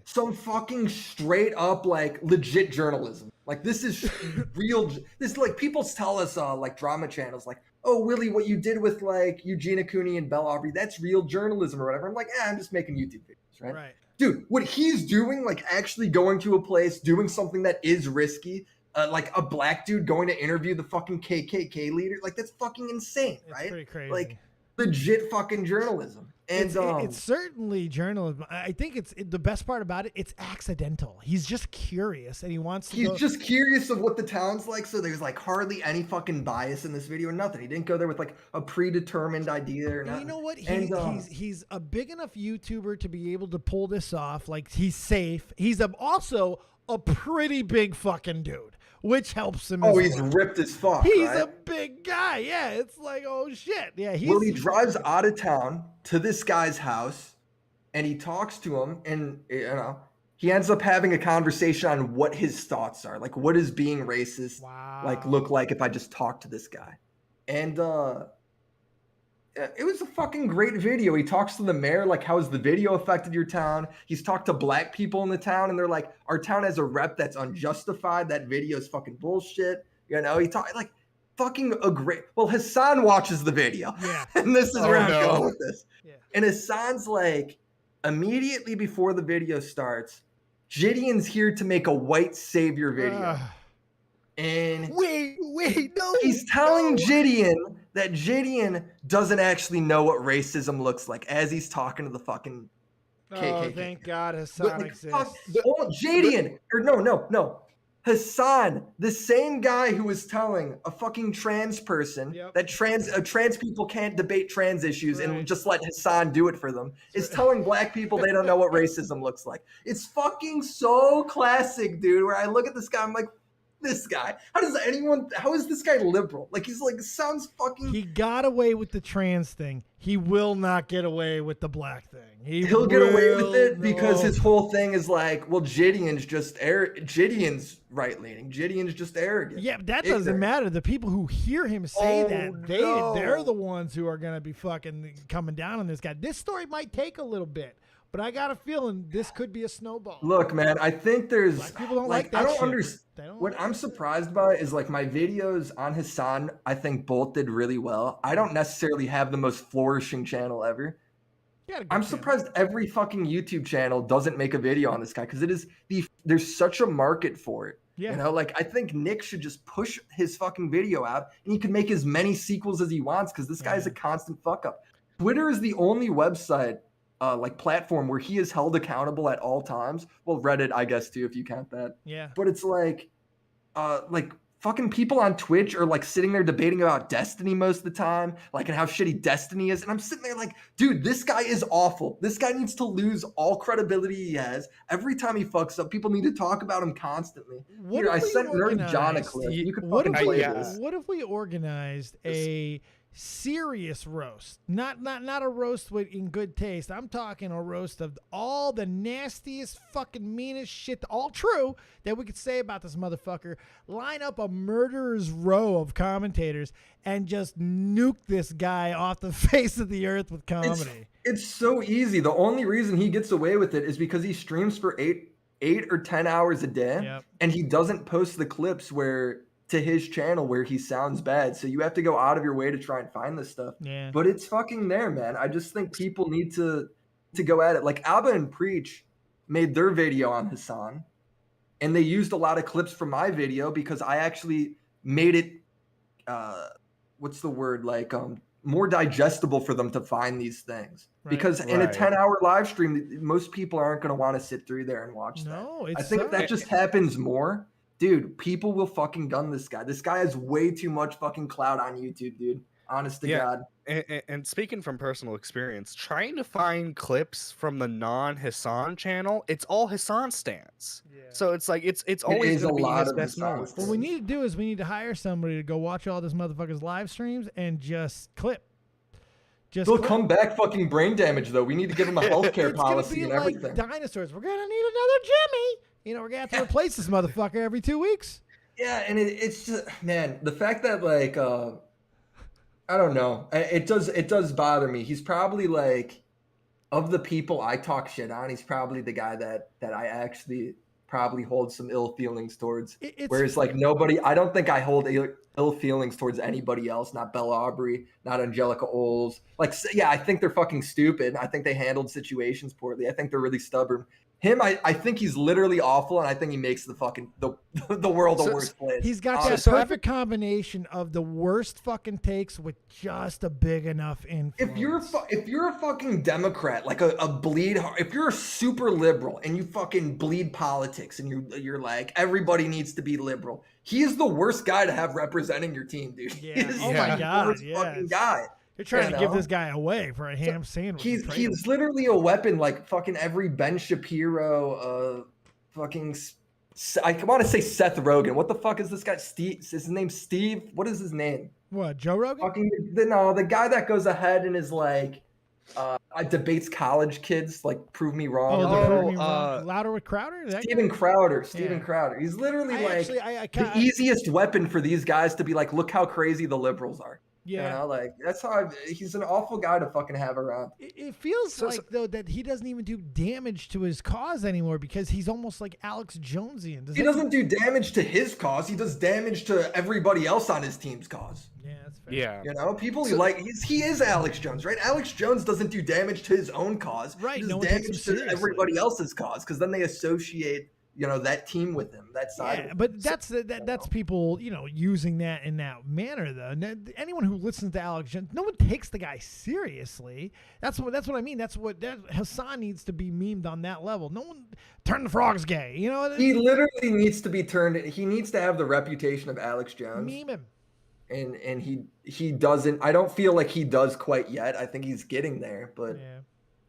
some fucking straight up like legit journalism. Like this is real. This like people tell us like drama channels like, oh Willie, what you did with like Eugenia Cooney and Belle Aubrey, that's real journalism or whatever. I'm like, I'm just making YouTube videos, right? Right. Dude, what he's doing, like actually going to a place, doing something that is risky, like a black dude going to interview the fucking KKK leader, like that's fucking insane, right? It's pretty crazy. Like legit fucking journalism. And it's certainly journalism. I think the best part about it, it's accidental. He's just curious and he wants to He's just curious of what the town's like. So there's like hardly any fucking bias in this video or nothing. He didn't go there with like a predetermined idea or nothing. You know what? He's a big enough YouTuber to be able to pull this off. Like he's safe. He's also a pretty big fucking dude, which helps him. He's ripped as fuck. He's a big guy. Yeah, it's like, oh shit. Yeah, he drives out of town to this guy's house, and he talks to him, and you know he ends up having a conversation on what his thoughts are, like what does being racist like look like if I just talk to this guy, and it was a fucking great video. He talks to the mayor, like, how has the video affected your town? He's talked to black people in the town, and they're like, our town has a rep that's unjustified. That video is fucking bullshit. You know, he talked like fucking a great. Well, Hassan watches the video. Yeah. And this is where I'm no. going with this. Yeah. And Hassan's like, immediately before the video starts, JiDion's here to make a white savior video. And Wait, no. he's telling JiDion that JiDion doesn't actually know what racism looks like as he's talking to the fucking KKK. Oh, thank God Hassan exists. JiDion, or no. Hassan, the same guy who was telling a fucking trans person that trans people can't debate trans issues and just let Hassan do it for them, is telling black people they don't know what racism looks like. It's fucking so classic, dude, where I look at this guy, I'm like, this guy, how is this guy liberal? Like, he's like, sounds fucking. He got away with the trans thing. He will not get away with the black thing. He'll get away with it because his whole thing is like, well, JiDion's just JiDion's right leaning. JiDion's just arrogant. Yeah, but that doesn't matter. The people who hear him say they're the ones who are gonna be fucking coming down on this guy. This story might take a little bit, but I got a feeling this could be a snowball. Look, man, I think there's black people don't like that I don't shit. understand. What I'm surprised by is like my videos on Hassan, I think both did really well. I don't necessarily have the most flourishing channel ever. I'm surprised every fucking YouTube channel doesn't make a video on this guy because there's such a market for it. Yeah. You know, like I think Nick should just push his fucking video out and he can make as many sequels as he wants because this guy is a constant fuck up. Twitter is the only website like platform where he is held accountable at all times. Well, Reddit, I guess too, if you count that. Yeah. But it's like fucking people on Twitch are like sitting there debating about Destiny most of the time, like and how shitty Destiny is. And I'm sitting there like, dude, this guy is awful. This guy needs to lose all credibility he has. Every time he fucks up, people need to talk about him constantly. I sent Nerdy John a clip. You could fucking play this. What if we organized a serious roast, not a roast in good taste? I'm talking a roast of all the nastiest, fucking meanest shit, all true, that we could say about this motherfucker. Line up a murderer's row of commentators and just nuke this guy off the face of the earth with comedy. It's so easy. The only reason he gets away with it is because he streams for 8 or 10 hours a day, and he doesn't post the clips to his channel where he sounds bad. So you have to go out of your way to try and find this stuff. Yeah. But it's fucking there, man. I just think people need to go at it. Like Abba and Preach made their video on Hassan and they used a lot of clips from my video because I actually made it, what's the word? Like, more digestible for them to find these things. Because in a 10-hour live stream, most people aren't going to want to sit through there and watch that. I think that just happens more. Dude, people will fucking gun this guy. This guy has way too much fucking clout on YouTube, dude. Honest to God. And speaking from personal experience, trying to find clips from the non-Hassan channel, it's all Hassan stance. Yeah. So it's like it's always going to be his best moment. What we need to do is we need to hire somebody to go watch all this motherfucker's live streams and just clip. They'll come back fucking brain damage though. We need to give him a healthcare policy and everything. Like dinosaurs. We're gonna need another Jimmy. You know, we're gonna have to replace this motherfucker every 2 weeks. Yeah, and it's just, man, the fact that like I don't know, it does bother me. He's probably like, of the people I talk shit on, he's probably the guy that I actually probably hold some ill feelings towards. Whereas like I don't think I hold ill feelings towards anybody else. Not Bella Aubrey, not Angelica Oles. Like, yeah, I think they're fucking stupid. I think they handled situations poorly. I think they're really stubborn. Him, I think he's literally awful, and I think he makes the fucking the world a worse place. He's got that perfect combination of the worst fucking takes with just a big enough influence. If you're a fucking Democrat, like a bleed, if you're a super liberal and you fucking bleed politics and you're like everybody needs to be liberal, he is the worst guy to have representing your team, dude. Yeah. Oh my God, fucking guy. You're trying to give this guy away for a ham sandwich. He's literally a weapon, like fucking every Ben Shapiro, fucking. I want to say Seth Rogen. What the fuck is this guy? Steve? Is his name Steve? What is his name? What, Joe Rogan? The guy that goes ahead and is like, debates college kids, like prove me wrong. Louder with Crowder? Steven Crowder. He's literally the easiest weapon for these guys to be like, look how crazy the liberals are. Yeah. You know, like that's how he's an awful guy to fucking have around. It feels though that he doesn't even do damage to his cause anymore because he's almost like Alex Jonesian. He doesn't do damage to his cause. He does damage to everybody else on his team's cause. Yeah, that's fair. Yeah. You know, people he is Alex Jones, right? Alex Jones doesn't do damage to his own cause. Right. He does No one takes him damage to seriously. everybody else's cause because then they associate, you know, that team with him, that side. Yeah, but that's people, you know, using that in that manner though. Anyone who listens to Alex Jones, no one takes the guy seriously. That's what I mean. That's what Hassan needs to be memed on that level. No one turn the frogs gay. You know, He literally needs to be turned. He needs to have the reputation of Alex Jones. meme him. And he doesn't. I don't feel like he does quite yet. I think he's getting there, but. Yeah.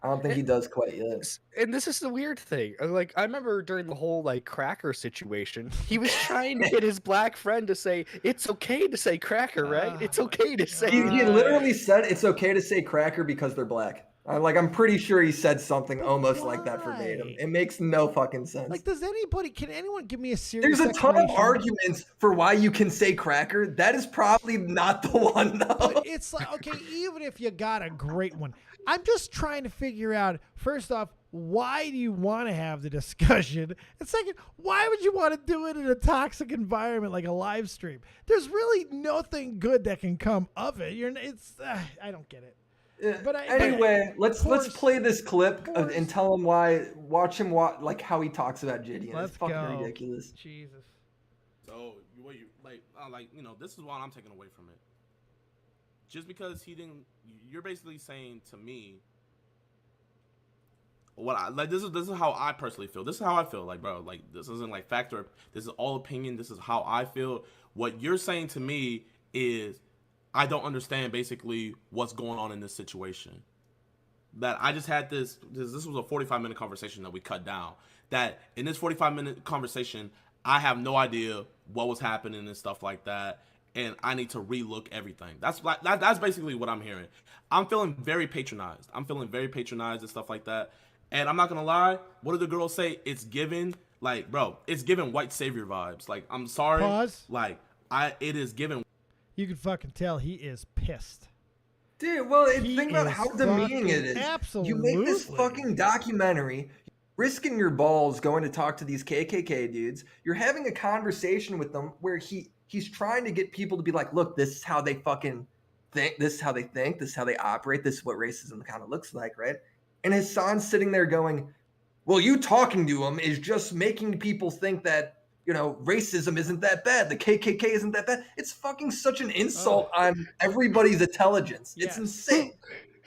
I don't think he does quite yet. And this is the weird thing. Like, I remember during the whole like cracker situation, he was trying to get his black friend to say it's okay to say cracker, right? It's okay to say. He literally said it's okay to say cracker because they're black. I'm pretty sure he said something almost like that verbatim. It makes no fucking sense. Like, can anyone give me a serious? There's a ton of explanation? arguments for why you can say cracker. That is probably not the one, though. But it's like, okay, even if you got a great one, I'm just trying to figure out, first off, why do you want to have the discussion? And second, why would you want to do it in a toxic environment like a live stream? There's really nothing good that can come of it. I don't get it. But anyway, let's play this clip and tell him why. Watch him like how he talks about JiDion. It's fucking ridiculous. Jesus. So what you like you know, this is what I'm taking away from it. Just because he didn't, you're basically saying to me, what I like. This is how I personally feel. This is how I feel. Like, bro, like this isn't like factor. This is all opinion. This is how I feel. What you're saying to me is, I don't understand basically what's going on in this situation. That I just had this was a 45-minute conversation that we cut down. That in this 45-minute conversation, I have no idea what was happening and stuff like that. And I need to relook everything. That's basically what I'm hearing. I'm feeling very patronized. And stuff like that. And I'm not gonna lie, what did the girls say? It's given, like, bro, it's given white savior vibes. Like, I'm sorry. Pause. Like, it is given. You can fucking tell he is pissed. Dude, well, think about how demeaning it is. Absolutely. You make this fucking documentary, risking your balls going to talk to these KKK dudes. You're having a conversation with them where he's trying to get people to be like, look, this is how they fucking think. This is how they think. This is how they operate. This is what racism kind of looks like, right? And Hassan's sitting there going, well, you talking to him is just making people think that, you know, racism isn't that bad. The KKK isn't that bad. It's fucking such an insult on everybody's intelligence. It's insane.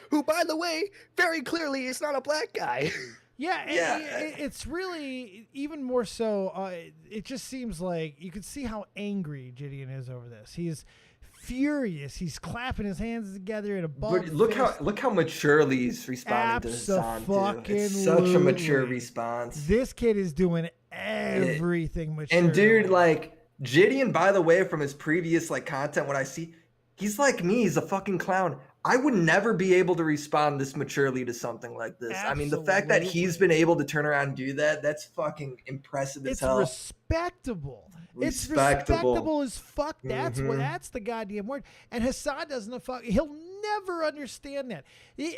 Who, by the way, very clearly is not a black guy. Yeah, it's really even more so. It just seems like you could see how angry JiDion is over this. He's furious. He's clapping his hands together in a ball. But look how maturely he's responding to Hassan too. It's such a mature response. This kid is doing everything mature. And dude, like JiDion, by the way, from his previous like content, what I see, he's like me. He's a fucking clown. I would never be able to respond this maturely to something like this. Absolutely. I mean, the fact that he's been able to turn around and do that's fucking impressive as hell. Respectable. It's respectable as fuck. That's Mm-hmm. that's the goddamn word. And Hassan doesn't he'll never understand that.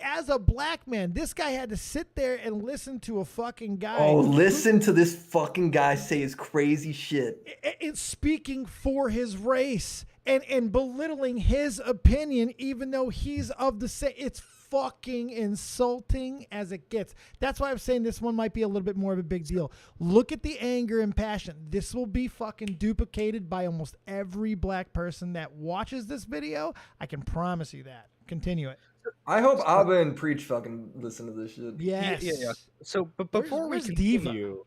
As a black man, this guy had to sit there and listen to a fucking guy. Oh, listen to this fucking guy say his crazy shit. And speaking for his race and belittling his opinion, even though he's of the same. It's fucking insulting as it gets. That's why I'm saying this one might be a little bit more of a big deal. Look at the anger and passion. This will be fucking duplicated by almost every black person that watches this video. I can promise you that. Continue it. I hope Abba and Preach fucking listen to this shit. Yes. Yeah. So, but before Where's we Diva? continue,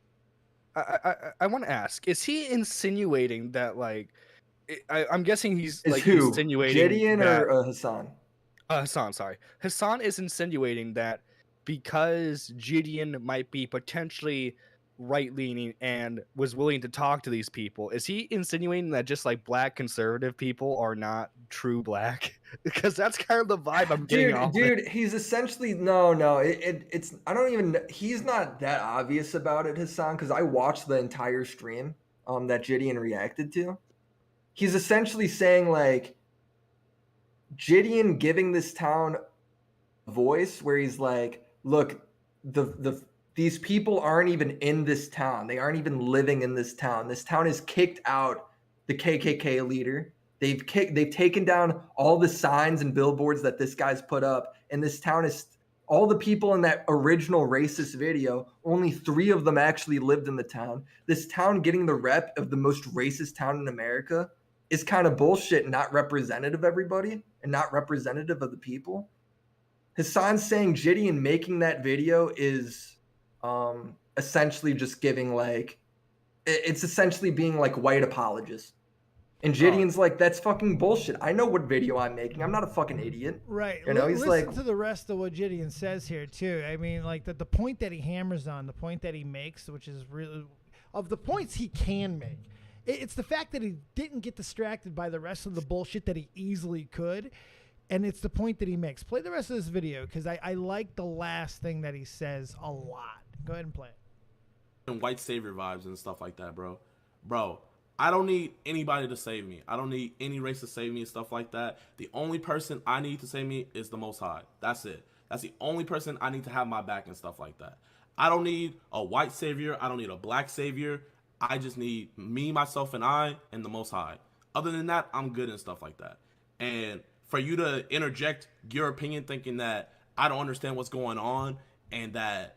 I want to ask: is he insinuating that like? I'm guessing he's Is like who? insinuating JiDion that, or Hassan? Hassan, sorry. Hassan is insinuating that because JiDion might be potentially right-leaning and was willing to talk to these people, is he insinuating that just like black conservative people are not true black? Because that's kind of the vibe I'm getting off. Dude, he's essentially no. It's I don't even. He's not that obvious about it, Hassan, because I watched the entire stream that JiDion reacted to. He's essentially saying like, JiDion giving this town a voice where he's like, look, these people aren't even in this town. They aren't even living in this town. This town has kicked out the KKK leader. They've taken down all the signs and billboards that this guy's put up. And this town is all the people in that original racist video. Only 3 of them actually lived in the town. This town getting the rep of the most racist town in America is kind of bullshit, not representative of everybody and not representative of the people. Hassan saying JiDion making that video is essentially just giving it's essentially being like white apologist. And JiDion's like, that's fucking bullshit. I know what video I'm making. I'm not a fucking idiot. Right. You know, he's Listen to the rest of what JiDion says here too. I mean, like the point that he hammers on, the point that he makes, which is really of the points he can make. It's the fact that he didn't get distracted by the rest of the bullshit that he easily could. And it's the point that he makes. Play the rest of this video because I like the last thing that he says a lot. Go ahead and play it. And white savior vibes and stuff like that, bro. Bro, I don't need anybody to save me. I don't need any race to save me and stuff like that. The only person I need to save me is the Most High. That's it. That's the only person I need to have my back and stuff like that. I don't need a white savior. I don't need a black savior. I just need me, myself, and I, and the Most High. Other than that, I'm good and stuff like that. And for you to interject your opinion thinking that I don't understand what's going on and that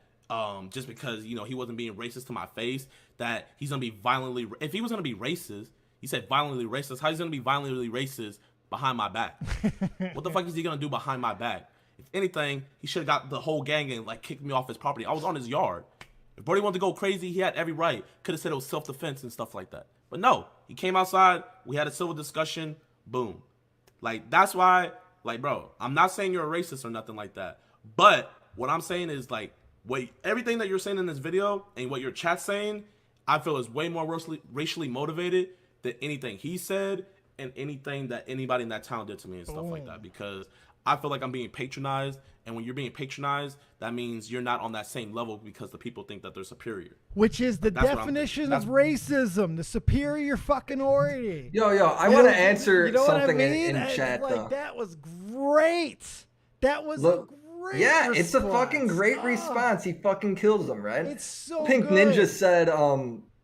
just because, you know, he wasn't being racist to my face, that he's going to be violently, if he was going to be racist, he said violently racist, how he's going to be violently racist behind my back? What the fuck is he going to do behind my back? If anything, he should have got the whole gang and like kicked me off his property. I was on his yard. If Brody wanted to go crazy, he had every right. Could have said it was self-defense and stuff like that. But no, he came outside, we had a civil discussion, boom. Like, that's why, like, bro, I'm not saying you're a racist or nothing like that. But what I'm saying is, like, everything that you're saying in this video and what your chat's saying, I feel is way more racially motivated than anything he said and anything that anybody in that town did to me and stuff like that. Because I feel like I'm being patronized. And when you're being patronized, that means you're not on that same level because the people think that they're superior. Which is the definition of racism, the superiority. Yo, I want to answer something in chat, though. That was great. That was a great response. It's a fucking great response. He fucking kills them, right? It's so Pink good. Ninja said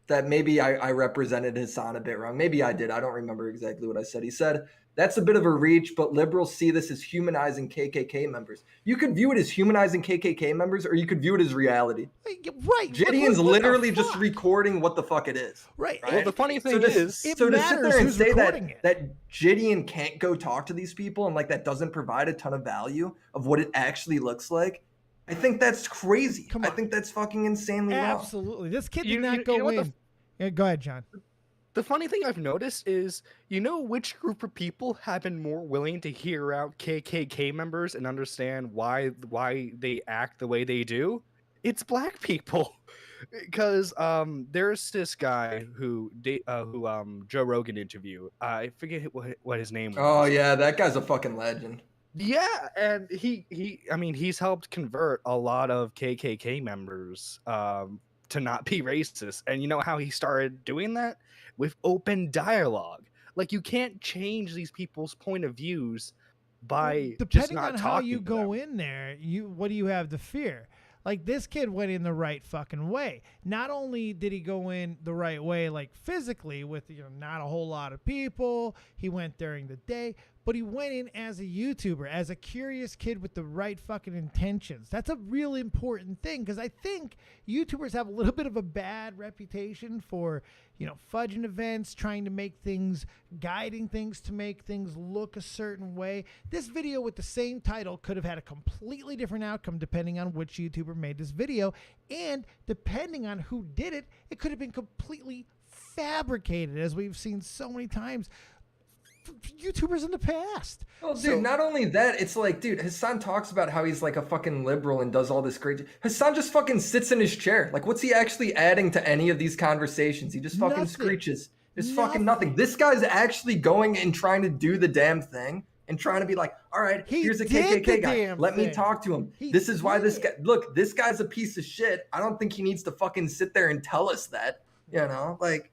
that maybe I represented Hassan a bit wrong. Maybe I did. I don't remember exactly what I said. He said, that's a bit of a reach, but liberals see this as humanizing KKK members. You could view it as humanizing KKK members, or you could view it as reality. Right. JiDion's literally just recording what the fuck it is. Right. Well, the funny thing is, it so to sit there and say that that JiDion can't go talk to these people and like that doesn't provide a ton of value of what it actually looks like, I think that's crazy. I think that's fucking insanely wrong. Absolutely. This kid did not go in. Yeah, go ahead, John. The funny thing I've noticed is, you know which group of people have been more willing to hear out KKK members and understand why they act the way they do? It's black people. Because there's this guy who Joe Rogan interviewed. I forget what his name was. Oh yeah, that guy's a fucking legend. Yeah, and he's helped convert a lot of KKK members to not be racist. And you know how he started doing that? With open dialogue. Like, you can't change these people's point of views by just not talking. Depending on how you go in there, what do you have to fear? Like, this kid went in the right fucking way. Not only did he go in the right way, like physically, with not a whole lot of people, he went during the day, but he went in as a YouTuber, as a curious kid with the right fucking intentions. That's a really important thing, because I think YouTubers have a little bit of a bad reputation for, fudging events, trying to make things, guiding things to make things look a certain way. This video with the same title could have had a completely different outcome depending on which YouTuber made this video, and depending on who did it, it could have been completely fabricated, as we've seen so many times. YouTubers in the past. Oh, dude, not only that, it's like, dude, Hassan talks about how he's like a fucking liberal and does all this great. Hassan just fucking sits in his chair. Like, what's he actually adding to any of these conversations? He just fucking screeches. There's fucking nothing. This guy's actually going and trying to do the damn thing and trying to be like, all right, here's a KKK guy. Let me talk to him. This is why this guy, look, this guy's a piece of shit. I don't think he needs to fucking sit there and tell us that, like,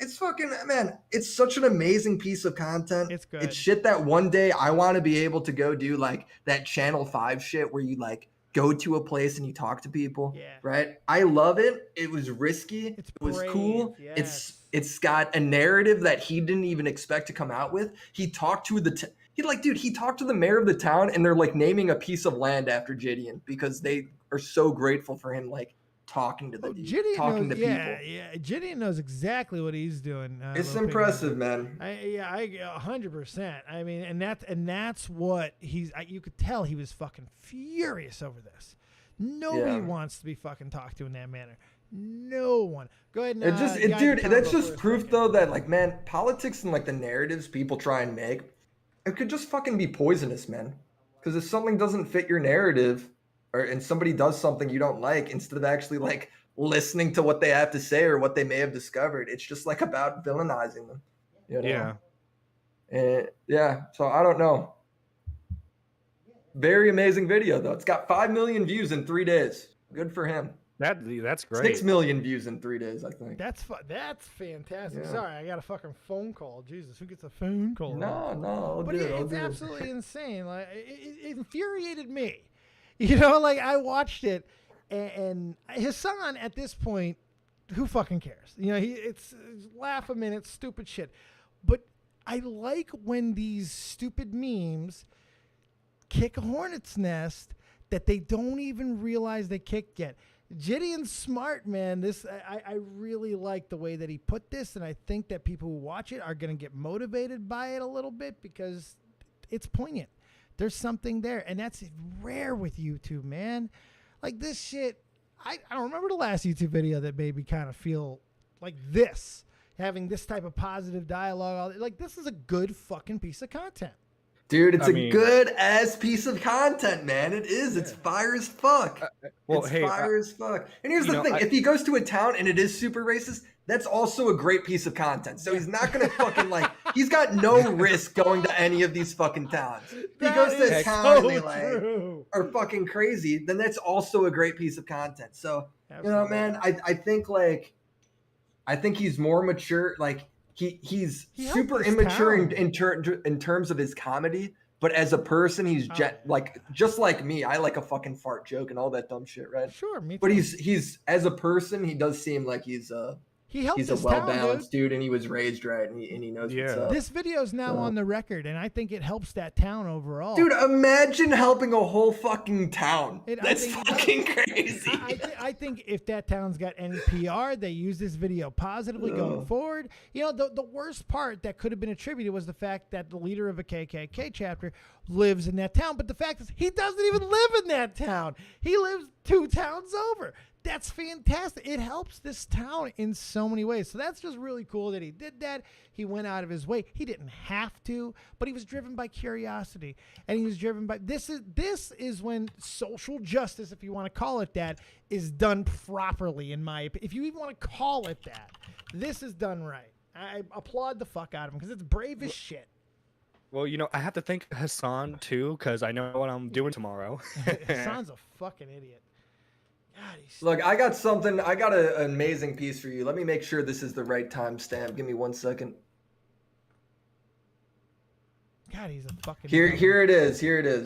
it's fucking, man, it's such an amazing piece of content. It's good. It's shit that one day I want to be able to go do, like that Channel 5 shit where you like go to a place and you talk to people. Yeah. Right. I love it. It was risky. It's it was brave, cool. yes. It's got a narrative that he didn't even expect to come out with. He talked to he talked to the mayor of the town, and they're like naming a piece of land after JiDion because they are so grateful for him, like talking to people. Yeah, JiDion knows exactly what he's doing. It's impressive, man. I 100%. I mean, and that's what you could tell he was fucking furious over this. Nobody wants to be fucking talked to in that manner. No one. Go ahead and dude, that's just proof though that like, man, politics and like the narratives people try and make, it could just fucking be poisonous, man. Because if something doesn't fit your narrative, and somebody does something you don't like, instead of actually like listening to what they have to say or what they may have discovered, it's just like about villainizing them. You know? Yeah. And so I don't know. Very amazing video though. It's got 5 million views in 3 days. Good for him. That's great. 6 million views in 3 days, I think. That's fantastic. Yeah. Sorry, I got a fucking phone call. Jesus, who gets a phone call? No, but it's absolutely insane. Like it infuriated me. You know, like I watched it, and Hassan at this point, who fucking cares? You know, it's laugh a minute, stupid shit. But I like when these stupid memes kick a hornet's nest that they don't even realize they kicked yet. JiDion's smart, man. I really like the way that he put this, and I think that people who watch it are going to get motivated by it a little bit because it's poignant. There's something there, and that's rare with YouTube, man. Like this shit, I don't remember the last YouTube video that made me kind of feel like this, having this type of positive dialogue. Like this is a good fucking piece of content. Dude, it's a good ass piece of content, man. It is. It's fire as fuck. Fire as fuck. And here's the thing: if he goes to a town and it is super racist, that's also a great piece of content. So he's not gonna fucking like. He's got no risk going to any of these fucking towns. If he goes to a town and they like are fucking crazy, then that's also a great piece of content. So you know, man, I think he's more mature. Like. He's super immature in terms of his comedy, but as a person, he's just like me. I like a fucking fart joke and all that dumb shit, right? Sure, me too. But he's as a person, he does seem like he's a well-balanced dude, and he was raised right, and he knows what's up. This video is now on the record, and I think it helps that town overall. Dude, imagine helping a whole fucking town. That's fucking crazy. I think if that town's got any PR, they use this video positively going forward. You know, the worst part that could have been attributed was the fact that the leader of a KKK chapter lives in that town. But the fact is, he doesn't even live in that town. He lives 2 towns over. That's fantastic. It helps this town in so many ways. So that's just really cool that he did that. He went out of his way. He didn't have to, but he was driven by curiosity, and he was driven by this is when social justice, if you want to call it that, is done properly, in my opinion. If you even want to call it that, this is done right. I applaud the fuck out of him because it's brave as shit. Well, you know, I have to thank Hassan too because I know what I'm doing tomorrow. Hassan's a fucking idiot. God, look, I got an amazing piece for you. Let me make sure this is the right timestamp. Give me 1 second. God, he's a fucking Here it is,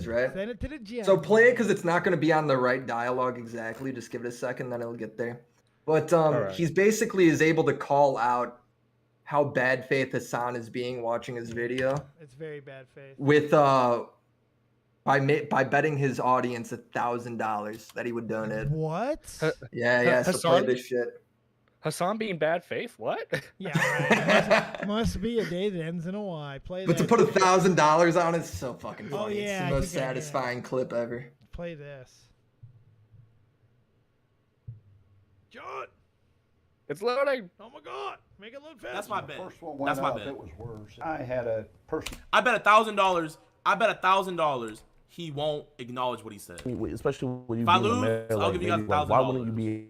right? Send it to the gym. So play it because it's not going to be on the right dialogue exactly. Just give it a second, then it'll get there. But he's basically is able to call out how bad faith Hassan is being watching his video. It's very bad faith. With by betting his audience $1,000 that he would donate. What? Yeah. So play this shit. Hassan being bad faith? What? Yeah, right. must be a day that ends in a Y. Play that. But to put $1,000 on it's so fucking funny. Oh yeah, it's the most satisfying clip ever. Play this. John. It's loading. Oh my god. Make it load fast. That's my bet. First one went up, it was worse. I had a person. I bet $1,000. I bet $1,000 he won't acknowledge what he said. Especially when you if I lose, I'll give you guys $1,000. Why wouldn't you be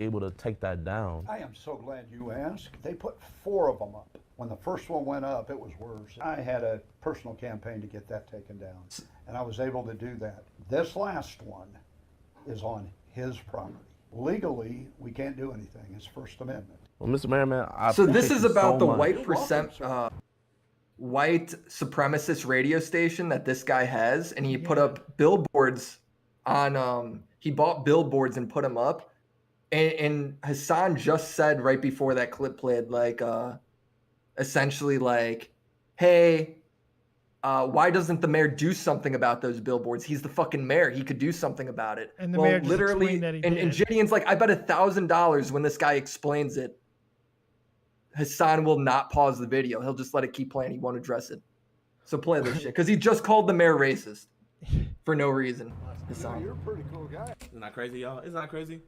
able to take that down? I am so glad you asked. They put 4 of them up. When the first one went up, it was worse. I had a personal campaign to get that taken down, and I was able to do that. This last one is on his property. Legally, we can't do anything. It's First Amendment. Well, Mr. Merriman, So this is about the much. white supremacist radio station that this guy has, and he put up billboards on. He bought billboards and put them up, and Hassan just said right before that clip played, like, essentially like, hey. Why doesn't the mayor do something about those billboards? He's the fucking mayor. He could do something about it. And the mayor just literally, explained that he and did. JiDion's like, I bet $1,000 when this guy explains it, Hassan will not pause the video. He'll just let it keep playing. He won't address it. So play this shit. Because he just called the mayor racist for no reason. Hassan. You're a pretty cool guy. Isn't that crazy, y'all? Isn't that crazy?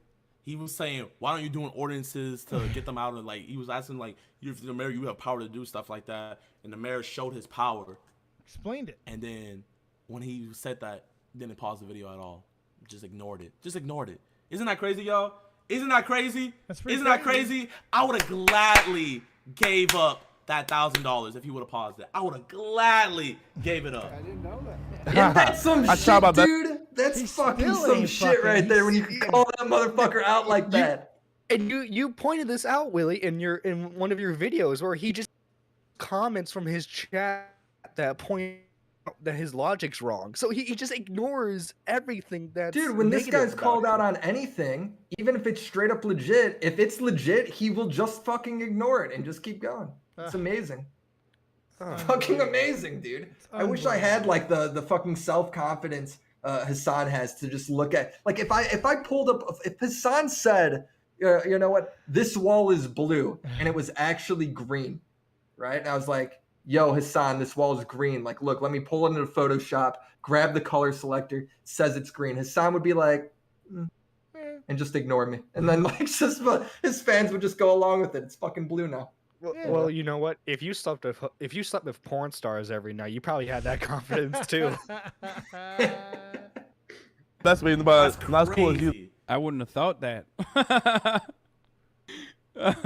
He was saying, why aren't you doing ordinances to get them out? And like, he was asking, like, you're the mayor, you have power to do stuff like that. And the mayor showed his power. Explained it. And then when he said that, didn't pause the video at all. Just ignored it. Just ignored it. Isn't that crazy, y'all? Isn't that crazy? Isn't that crazy? I would have gladly gave up that $1,000 if he would have paused it. I would have gladly gave it up. I didn't know that. Isn't that some shit, dude? That's fucking some shit right there when you can call that motherfucker out like that. And you pointed this out, Willie, in one of your videos where he just comments from his chat that point that his logic's wrong. So he just ignores everything that's Dude, when this guy's about called him. out on anything, even if it's straight up legit, if it's legit, he will just fucking ignore it and just keep going. It's amazing. Fucking amazing, dude. I wish I had like the fucking self-confidence Hassan has to just look at. Like if I pulled up, if Hassan said, you know what, this wall is blue and it was actually green, right? And I was like, yo, Hassan, this wall is green. Like, look, let me pull it into Photoshop, grab the color selector, says it's green. Hassan would be like, and just ignore me. And then like just his fans would just go along with it. It's fucking blue now. Well, you know what? If you slept with porn stars every night, you probably had that confidence too. That's not cool as you. I wouldn't have thought that. I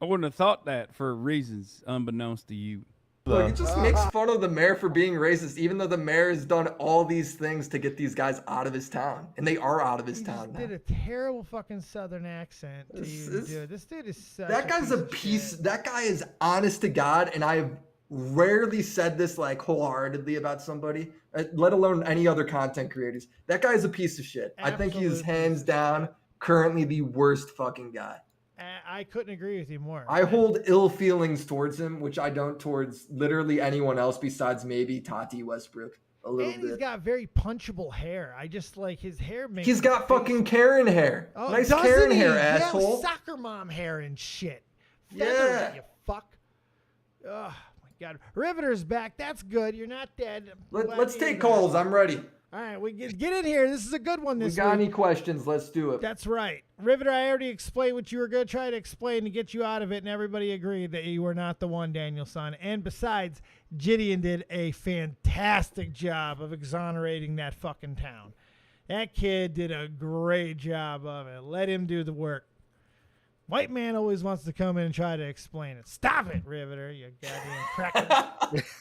wouldn't have thought that for reasons unbeknownst to you. Look, it just makes fun of the mayor for being racist, even though the mayor has done all these things to get these guys out of his town, and they are out of his town now. Did a terrible fucking Southern accent to you, dude. This dude is such that guy's a piece. That guy is honest to God, and I've rarely said this like wholeheartedly about somebody, let alone any other content creators. That guy's a piece of shit. I think he is hands down currently the worst fucking guy. I couldn't agree with you more. I hold ill feelings towards him, which I don't towards literally anyone else besides maybe Tati Westbrook. A little bit. He's got very punchable hair. I just like his hair makes. He's got fucking Karen hair. Oh, nice Karen hair, yeah, asshole. Soccer mom hair and shit. Yeah. Feathers, you fuck. Oh my God, Riveter's back. That's good. You're not dead. Let's take calls. I'm ready. All right, we get in here. This is a good one this week. We got week. any questions? Let's do it. That's right. Riveter, I already explained what you were going to try to explain to get you out of it, and everybody agreed that you were not the one, Daniel-san. And besides, JiDion did a fantastic job of exonerating that fucking town. That kid did a great job of it. Let him do the work. White man always wants to come in and try to explain it. Stop it, Riveter, you goddamn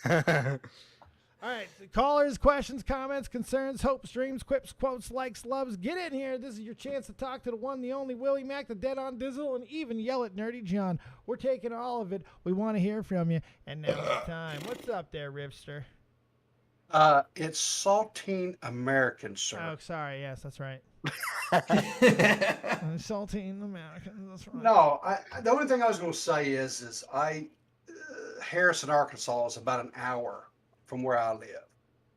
cracker. All right, callers, questions, comments, concerns, hopes, dreams, quips, quotes, likes, loves. Get in here. This is your chance to talk to the one, the only Willie Mac, the dead on Dizzle, and even yell at Nerdy John. We're taking all of it. We want to hear from you. And now it's time. What's up there, Rivster? It's Saltine American, sir. Oh, sorry. Yes, that's right. Saltine American. That's right. No, the only thing I was going to say is Harrison, Arkansas is about an hour from where I live,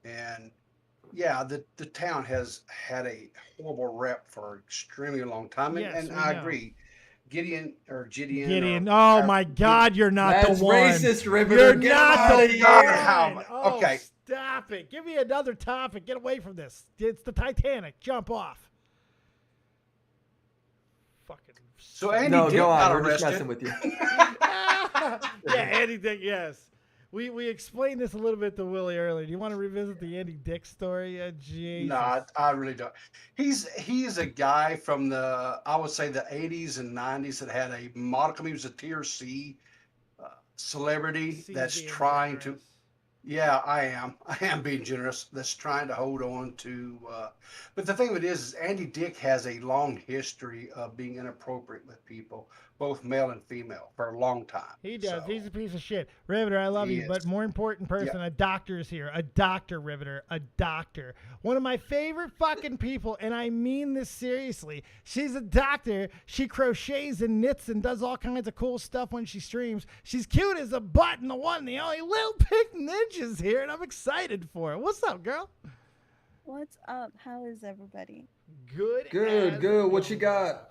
and yeah, the town has had a horrible rep for an extremely long time, and I agree. JiDion. Oh my God, you're not the one. That's racist, River. You're not the one. Oh, okay, stop it. Give me another topic. Get away from this. It's the Titanic. Jump off. Fucking. So Andy Dick go on. We're just messing with you. Yeah, Andy Dick. Yes. We explained this a little bit to Willie earlier. Do you want to revisit the Andy Dick story? No, I really don't. He's a guy from the 80s and 90s that had a modicum. He was a tier C celebrity that's trying to. Yeah, I am. I am being generous. That's trying to hold on to. But the thing of it is Andy Dick has a long history of being inappropriate with people, both male and female, for a long time. He does. He's a piece of shit. Riveter, I love you, but more important person, a doctor is here. A doctor, Riveter. A doctor. One of my favorite fucking people, and I mean this seriously. She's a doctor. She crochets and knits and does all kinds of cool stuff when she streams. She's cute as a butt, and the one, the only Little Pink Ninja's here, and I'm excited for her. What's up, girl? What's up? How is everybody? Good. Good. What you got?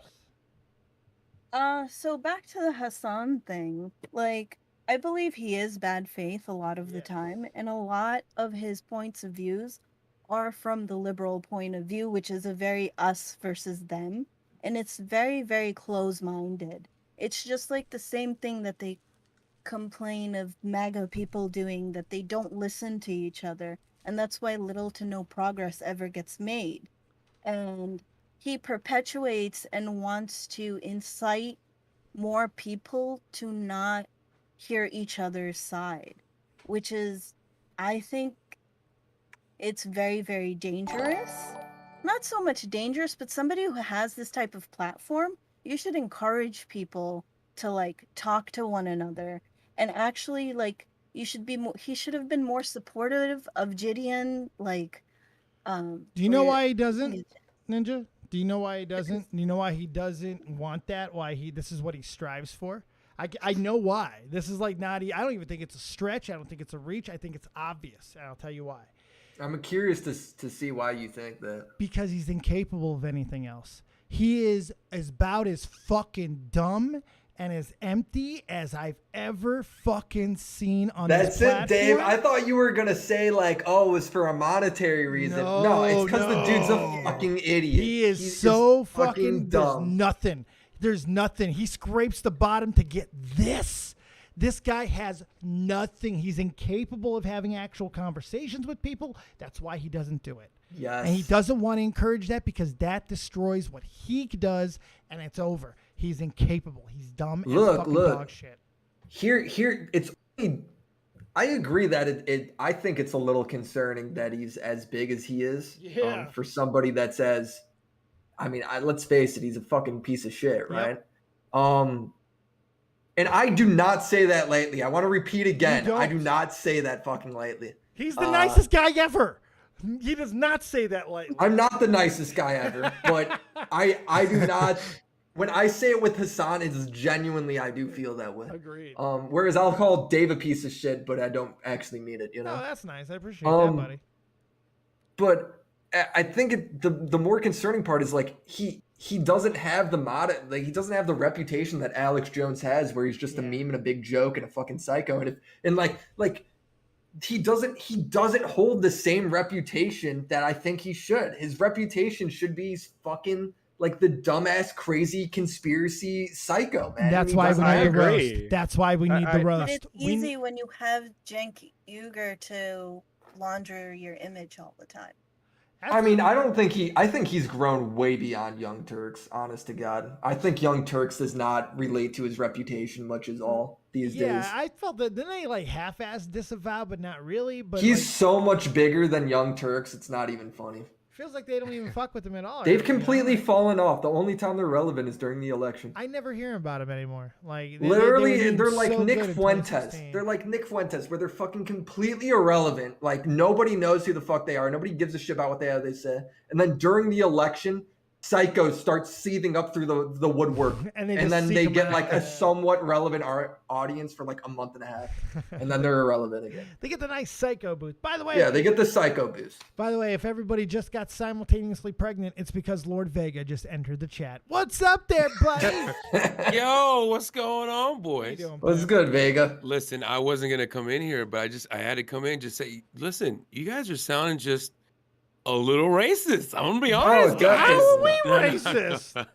So back to the Hassan thing. Like, I believe he is bad faith a lot of the time, and a lot of his points of views are from the liberal point of view, which is a very us versus them, and it's very, very close-minded. It's just like the same thing that they complain of MAGA people doing, that they don't listen to each other, and that's why little to no progress ever gets made. And he perpetuates and wants to incite more people to not hear each other's side, which is, I think, it's very, very dangerous. Not so much dangerous, but somebody who has this type of platform, you should encourage people to, like, talk to one another. And actually, like, he should have been more supportive of JiDion, like, Do you know why he doesn't, Ninja? Do you know why he doesn't? Do you know why he doesn't want that? This is what he strives for? I know why. This is like not, I don't even think it's a stretch. I don't think it's a reach. I think it's obvious. And I'll tell you why. I'm curious to see why you think that. Because he's incapable of anything else. He is about as fucking dumb and as empty as I've ever fucking seen on this platform. That's it, Dave. I thought you were going to say, like, oh, it was for a monetary reason. No, it's because the dude's a fucking idiot. He is so fucking dumb. There's nothing. He scrapes the bottom to get this. This guy has nothing. He's incapable of having actual conversations with people. That's why he doesn't do it. Yes. And he doesn't want to encourage that because that destroys what he does, and it's over. He's incapable. He's dumb as fucking dog shit. Here, it's. I agree that I think it's a little concerning that he's as big as he is. Yeah. For somebody that's as, I mean, let's face it, he's a fucking piece of shit, right? Yep. And I do not say that lightly. I want to repeat again. I do not say that fucking lightly. He's the nicest guy ever. He does not say that lightly. I'm not the nicest guy ever, but I do not. When I say it with Hassan, it's genuinely, I do feel that way. Agreed. Whereas I'll call Dave a piece of shit, but I don't actually mean it, you know? Oh, that's nice. I appreciate that, buddy. But I think the more concerning part is, like, he doesn't have he doesn't have the reputation that Alex Jones has, where he's just a meme and a big joke and a fucking psycho. And he doesn't hold the same reputation that I think he should. His reputation should be fucking like the dumbass, crazy conspiracy psycho, man. That's why we need the roast. That's why we need the roast. But it's easy when you have Cenk Uygur to launder your image all the time. I mean, I think he's grown way beyond Young Turks, honest to God. I think Young Turks does not relate to his reputation much as all these days. Yeah, I felt that, didn't they like half-ass disavow, but not really? But he's so much bigger than Young Turks, it's not even funny. Feels like they don't even fuck with him at all. They've completely fallen off. The only time they're relevant is during the election. I never hear about him anymore. Like literally, they're like Nick Fuentes. They're like Nick Fuentes, where they're fucking completely irrelevant. Like nobody knows who the fuck they are. Nobody gives a shit about what they say. And then during the election, psychos start seething up through the woodwork, and then they get like a somewhat relevant audience for like a month and a half, and then they're irrelevant again. They get the nice psycho boost. By the way, yeah, they get the psycho boost. By the way, if everybody just got simultaneously pregnant, it's because Lord Vega just entered the chat. What's up there, buddy? Yo, what's going on, boys? What's good, Vega? Listen, I wasn't gonna come in here, but I had to come in and just say, listen, you guys are sounding just a little racist. I'm gonna be honest. How are we racist?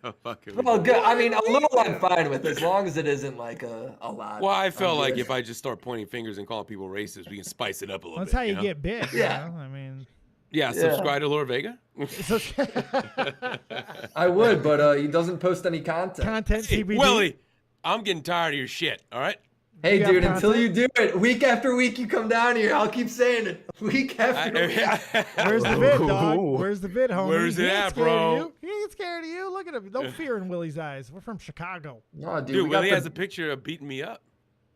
Well, good. I mean, a little I'm fine with, as long as it isn't like a lot. Well, I felt like if I just start pointing fingers and calling people racist, we can spice it up a little bit. That's how you know? get big. Yeah. You know? I mean. Yeah, subscribe to Lord Vega. I would, but he doesn't post any content. Content hey, TBD. Willie, I'm getting tired of your shit. All right. Hey, You have dude, until content? you do it, week after week, you come down here. I'll keep saying it. Week after week. Where's the vid, dog? Where's the vid, homie? Where's it He ain't at, scared bro? of you. He ain't scared of you. Look at him. No fear in Willie's eyes. We're from Chicago. No, dude, Dude, we got Willie the- has a picture of beating me up.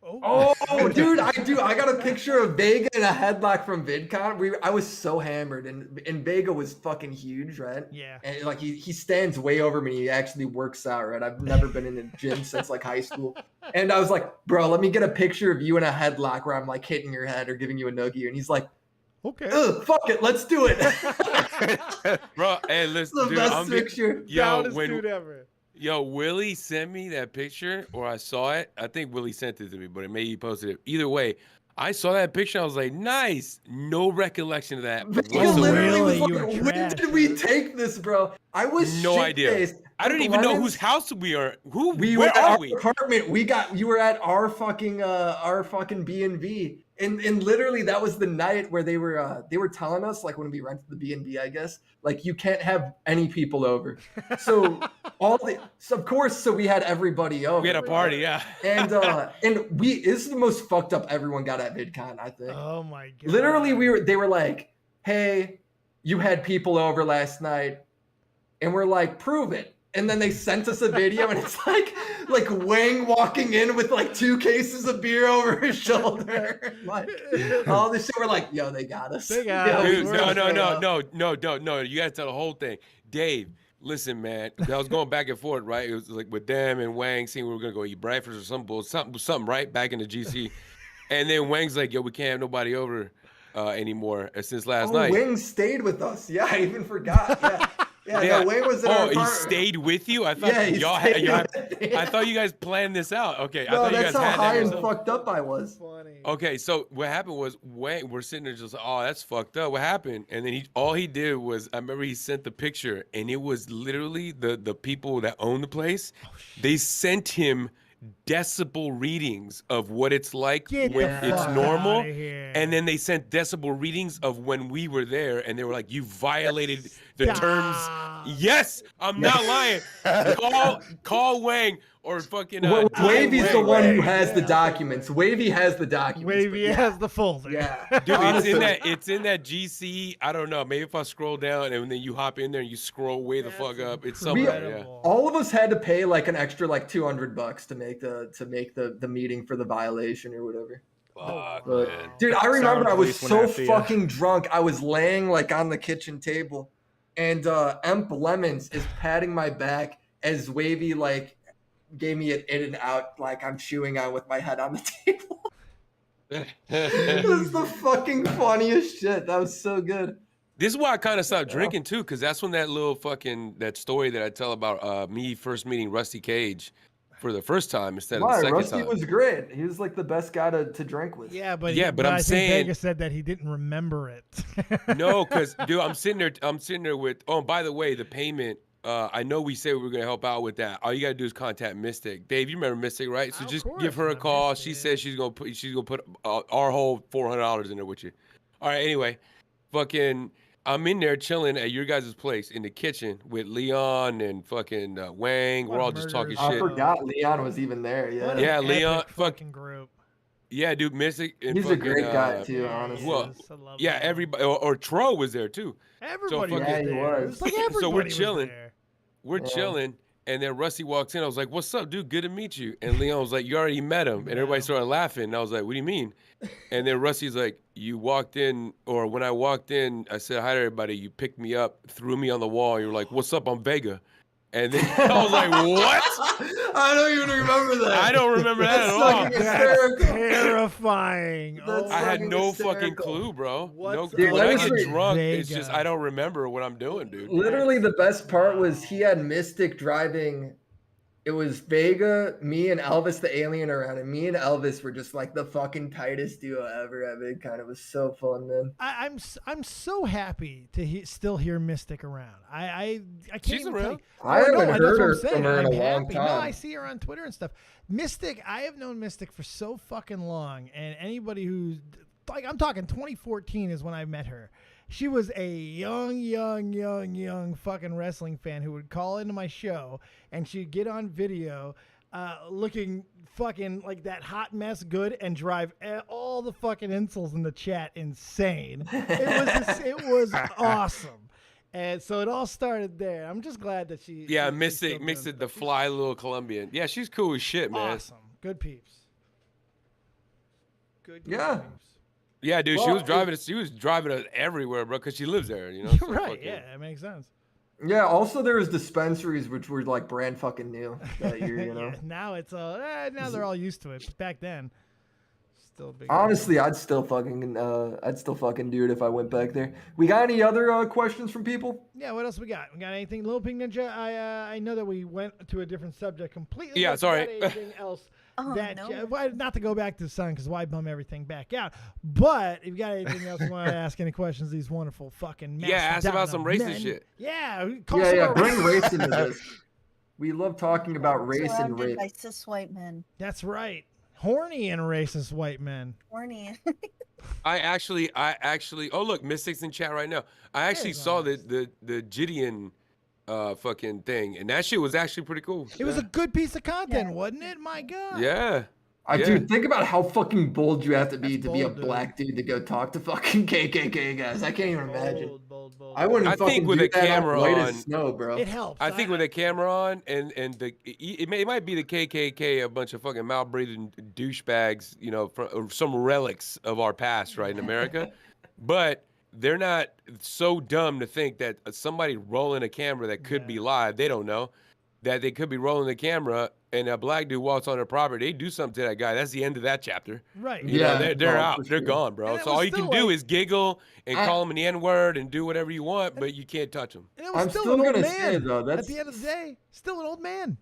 Oh, dude, I do. I got a picture of Vega in a headlock from VidCon. I was so hammered, and Vega was fucking huge, right? Yeah. And like he stands way over me. He actually works out, right? I've never been in a gym since like high school. And I was like, bro, let me get a picture of you in a headlock where I'm like hitting your head or giving you a noogie. And he's like, okay, fuck it, let's do it. Bro, hey, listen, The dude, best picture. Proudest dude ever. Yo, Willie sent me that picture, or I saw it. I think Willie sent it to me, but maybe he posted it. Either way, I saw that picture. I was like, nice. No recollection of that. Vega literally was you like, were when trash, did we take this, bro? I was No idea. shit-faced. I don't even know whose house we are. We were Where at are our we? apartment. You were at our fucking B&B. And literally that was the night where they were telling us, like, when we rented the B&B, I guess, like, you can't have any people over. So of course we had everybody over. We had a party, yeah. And this is the most fucked up everyone got at VidCon, I think. Oh my god. Literally they were like, hey, you had people over last night. And we're like, prove it. And then they sent us a video, and it's like Wang walking in with like 2 cases of beer over his shoulder. Like all this shit. We're like, yo, they got us. They got us. Dude, no. You gotta tell the whole thing. Dave, listen, man. I was going back and forth, right? It was like with them and Wang saying we were gonna go eat breakfast or something, right? Back in the GC. And then Wang's like, yo, we can't have nobody over anymore since last night. Wang stayed with us. Yeah, I even forgot. Yeah. Yeah, no, Wayne was in our he apartment. stayed with you? I thought I thought you guys planned this out. Okay, I No, thought you that's guys how had high that and yourself. fucked up I was. Okay, so what happened was Wayne, we're sitting there just, oh, that's fucked up. What happened? And then all he did was, I remember he sent the picture, and it was literally the people that own the place. They sent him decibel readings of what it's like Get when the it's fuck normal, outta here. and then they sent decibel readings of when we were there, and they were like, you violated the terms. Yes, I'm not lying. Call Wang or fucking Wavy's the one who has the documents. Wavy has the documents. Wavy has the folder. Yeah. Dude, Honestly. it's in that GC. I don't know. Maybe if I scroll down and then you hop in there and you scroll way the fuck up, it's somewhere. Yeah. All of us had to pay like an extra like $200 to make the meeting for the violation or whatever. Fuck, But, man. dude, I remember I was police went so after you. fucking drunk. I was laying like on the kitchen table, and Emp Lemons is patting my back as Wavy like gave me an in and out, like I'm chewing on with my head on the table. It was the fucking funniest shit. That was so good. This is why I kind of stopped drinking too, because that's when that little that story that I tell about me first meeting Rusty Cage for the first time instead of the second Rusty time. was great. He was like the best guy to drink with. Yeah, but but I I'm think saying Vega said that he didn't remember it. no, because dude, I'm sitting there with. Oh, by the way, the payment. I know we said we were gonna help out with that. All you gotta do is contact Mystic. Dave, you remember Mystic, right? So just give her a call. She says she's gonna put our whole $400 in there with you. All right. Anyway, fucking, I'm in there chilling at your guys' place in the kitchen with Leon and fucking Wang. We're all just talking I shit. forgot Leon was even there. Yeah. Yeah, Leon. Fucking group. Yeah, dude, Mystic. And He's a fucking, great guy too, honestly. Well, yeah, everybody. Or Tro was there too. Everybody fucking- was there. he It was. like So everybody we're was chilling. there. We're chilling, and then Rusty walks in. I was like, "What's up, dude? Good to meet you." And Leon was like, "You already met him." And everybody started laughing. And I was like, "What do you mean?" And then Rusty's like, "You walked in, or when I walked in, I said hi to everybody. You picked me up, threw me on the wall. And you were like, 'What's up? I'm Vega.'" And then I was like, "What?" I don't even remember that. I don't remember that at That's all. fucking hysterical. Terrifying. That's I had fucking no hysterical. fucking clue, bro. No, Dude, when I honestly, get drunk, it's Vega. just I don't remember what I'm doing, dude. Literally, the best part was he had Mystic driving. It was Vega, me, and Elvis the alien around, and me and Elvis were just like the fucking tightest duo ever at VidCon. It was so fun, man. I'm so happy to still hear Mystic around. I can't She's even around. tell you- I Oh, no, haven't that's heard what I'm her saying. from her in I'm a long happy. No, time. I see her on Twitter and stuff. Mystic, I have known Mystic for so fucking long, and anybody who's like, I'm talking 2014 is when I met her. She was a young fucking wrestling fan who would call into my show, and she'd get on video looking fucking like that hot mess good and drive all the fucking insults in the chat insane. It was awesome. And so it all started there. I'm just glad that she. Yeah, Mystic, the fly little Colombian. Yeah, she's cool as shit, man. Awesome. Good peeps. Good. Yeah. Peeps. Yeah, dude, Well, she was driving us everywhere, bro, because she lives there, you know. So right? Yeah, that makes sense. Yeah. Also, there was dispensaries which were like brand fucking new that year. You know. Yeah, now it's all. Now they're all used to it. But back then, still big. Honestly, I'd still fucking do it if I went back there. We got any other questions from people? Yeah. What else we got? We got anything? Little Pink Ninja. I know that we went to a different subject completely. Yeah. but Sorry. we got anything else? Oh, That no. not to go back to the sun because why bum everything back out? But if you got anything else you want to ask any questions, these wonderful fucking ask about some racist men. shit. Yeah, Bring race into this. We love talking about race and Surrounded rape. by cis white men. That's right, horny and racist white men. Horny. I actually. Oh, look, Mystic's in chat right now. I actually saw the JiDion fucking thing, and that shit was actually pretty cool. It was a good piece of content, wasn't it? My God. Yeah. Dude, think about how fucking bold you have to be be a bold, dude. black dude to go talk to fucking KKK guys. I can't even imagine. Bold. I wouldn't I fucking think with do a that camera white on, as snow, bro. It helps. I think with a camera on and it might be the KKK, a bunch of fucking mouth breathing douchebags, you know, some relics of our past, right, in America, but they're not so dumb to think that somebody rolling a camera that could be live, they don't know that they could be rolling the camera and a black dude walks on their property, they do something to that guy. That's the end of that chapter. Right. You know, they're out. They're gone, bro. And So all you can do is giggle and call them the N-word and do whatever you want, but you can't touch them. And it was I'm still still an old gonna man. say, though, At the end of the day, still an old man.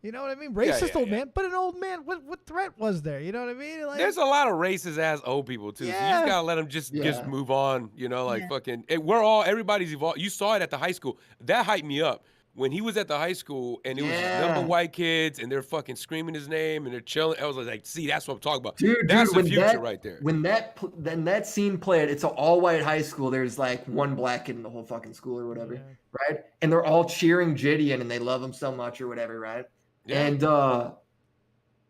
You know what I mean? Racist old man, but an old man. What threat was there? You know what I mean? Like, There's a lot of racist ass old people too. So you just gotta let them just move on. You know, like fucking. Everybody's evolved. You saw it at the high school. That hyped me up. When he was at the high school and it was a number of white kids and they're fucking screaming his name and they're chilling, I was like, see, that's what I'm talking about. That's the future right there. When that scene played, it's an all-white high school. There's like one black kid in the whole fucking school or whatever, right? And they're all cheering JiDion and they love him so much or whatever, right? Yeah. And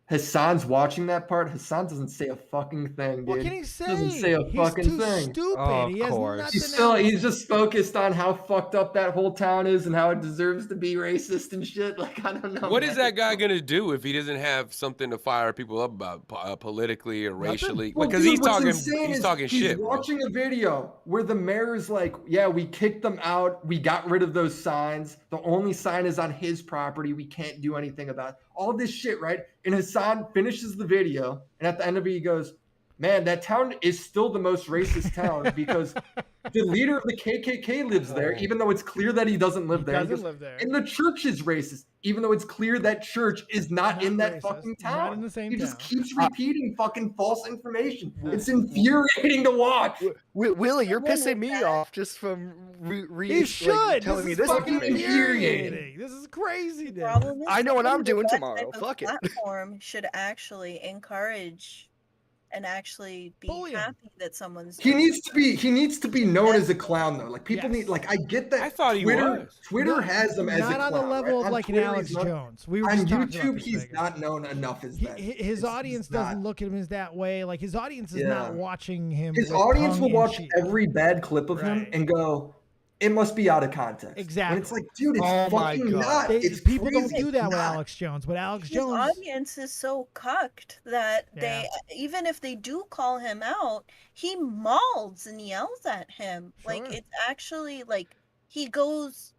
Hassan's watching that part. Hassan doesn't say a fucking thing, dude. what can he say? Doesn't say a He's fucking too thing. stupid. He has nothing He's just focused on how fucked up that whole town is and how it deserves to be racist and shit. Like, I don't know. What is that guy gonna do if he doesn't have something to fire people up about politically or racially? Well, Because dude, he's what's talking insane is shit. He's watching a video where the mayor's like, yeah, we kicked them out. We got rid of those signs. The only sign is on his property. We can't do anything about it. All this shit, right? And Hassan finishes the video, and at the end of it, he goes, man, that town is still the most racist town because the leader of the KKK lives there, even though it's clear that he doesn't live there. And the church is racist, even though it's clear that church is not in that fucking town. Not in the same he town. just keeps repeating fucking false information. It's infuriating to watch. Willie, you're pissing me off just from You should. telling me This this is fucking information. infuriating. This is crazy, dude. I know what I'm doing That tomorrow. type of Fuck it. Platform should actually encourage and actually be happy that someone's. He needs to be known as a clown though. Like people need I get that. I thought he was. Twitter has him as a clown. Not on the level of right? like an Twitter, Alex he's not- Jones. We were on just talking about YouTube, this he's bigger. not known enough as that. His audience doesn't look at him as that way. Like his audience is not watching him. His with audience will tongue in watch cheek. every bad clip of him and go, "It must be out of context." Exactly. And it's like, dude, it's Oh my fucking God. not. It's people don't crazy. do that It's with not. Alex Jones. But Alex His Jones, audience is so cucked that they, even if they do call him out, he mauls and yells at him. Like it's actually like he goes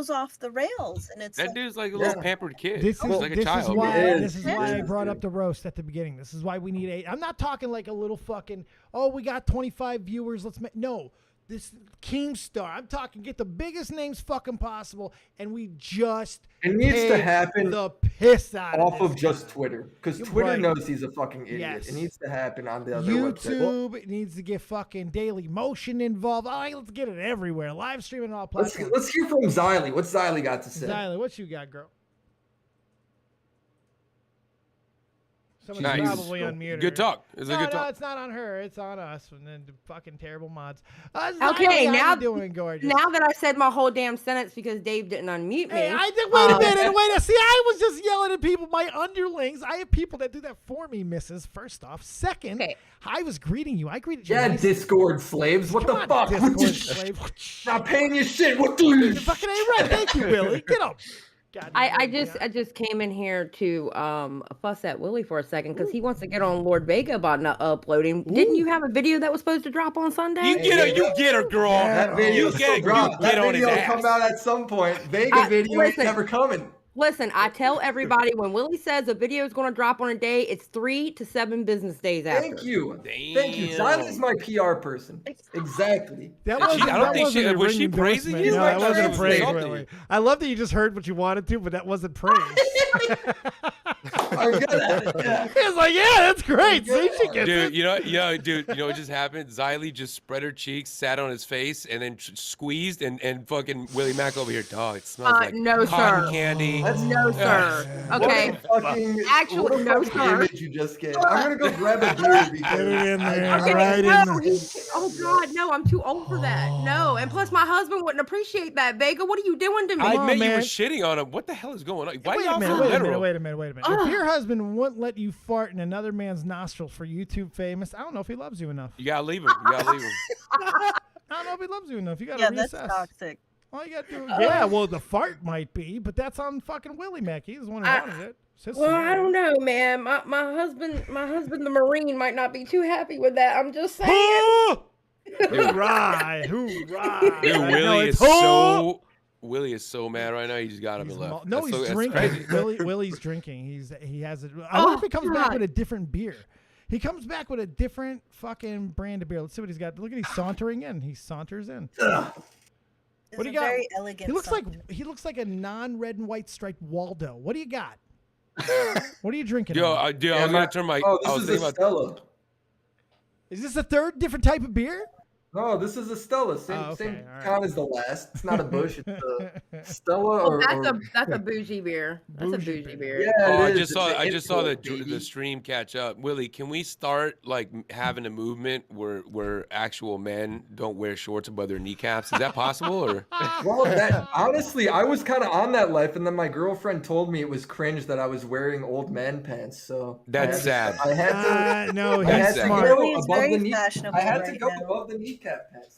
off the rails, and it's That dude's like a little pampered kid. This is, He's like a this child. is why this is It why I is, brought dude. up the roast at the beginning. This is why we need a. I'm not talking like a little fucking. Oh, we got 25 viewers. Let's make no. This Keemstar. I'm talking get the biggest names fucking possible, and we just It needs to take happen the piss out off of of just Twitter, because You're Twitter right. knows he's a fucking idiot. Yes. It needs to happen on the other website. Well, YouTube needs to get fucking Daily Motion involved. All right, let's get it everywhere. Live streaming on all platforms. let's hear from Xylee. What's Xylee got to say? Zyla, what you got, girl? Someone's probably unmuted. Good talk. It's a good talk. No, it's not on her. It's on us. And then the fucking terrible mods. Okay, how now you doing, gorgeous? Now that I said my whole damn sentence because Dave didn't unmute me. Hey, wait a minute. See, I was just yelling at people, my underlings. I have people that do that for me, missus. First off. Second, I was greeting you. I greeted you. Yeah, Discord slaves. What the fuck? Discord slave. Not paying you shit. What do you? Fucking ain't right. Thank you, Willie. Get up. I just came in here to fuss at Willie for a second because he wants to get on Lord Vega about not uploading. Didn't you have a video that was supposed to drop on Sunday? You get her, girl. That video You get on his will ass. come out at some point. Vega video ain't never coming. Listen, I tell everybody when Willie says a video is going to drop on a day, it's 3 to 7 business days after. Thank you. Thank you. Silas is my PR person. Exactly. Was she praising you? No, that wasn't a praise, Willie. I love that you just heard what you wanted to, but that wasn't praise. I'm good at it. Yeah. It's like, yeah, that's great. See, she gets Dude, it. you know what just happened? Xylee just spread her cheeks, sat on his face, and then squeezed, and fucking Willie Mack over here. Dog, it smells like no, cotton sir. candy. No, sir. Okay. Actually, no, sir. Image you just gave. I'm gonna go grab a beer because Put it in there. Okay, Right in there. oh God, no! I'm too old for that. No, and plus my husband wouldn't appreciate that. Vega, what are you doing to me? I admit you were shitting on him. What the hell is going on? Why Wait y'all a minute, so literal? wait a minute. If your husband wouldn't let you fart in another man's nostrils for YouTube famous, I don't know if he loves you enough. You gotta leave him. I don't know if he loves you enough. You gotta reassess. That's toxic. All you gotta do. Yeah, well, the fart might be, but that's on fucking Willie Mack. He's the one who wanted it. Well, I don't know, man. My husband, the Marine, might not be too happy with that. I'm just saying. Hoorah! Dude, Willie is so mad right now. He just got him and left. No, he's drinking. Willie's drinking. He has it. I wonder if he comes back with a different beer. He comes back with a different fucking brand of beer. Let's see what he's got. Look at he's sauntering in. He saunters in. What do you got? Very elegant. He looks like a non-red and white striped Waldo. What do you got? What are you drinking? I'm gonna turn my. This is a Stella. Is this a third different type of beer? No, this is a Stella. Same kind as the last. It's not a Bush. It's a Stella. Oh, that's a bougie beer. That's a bougie beer. Yeah, I just saw the stream catch up. Willie, can we start like having a movement where actual men don't wear shorts above their kneecaps? Is that possible? Or well, honestly, I was kind of on that life, and then my girlfriend told me it was cringe that I was wearing old man pants. So that's sad. I had to. No, he's smart. I had to go above the knee.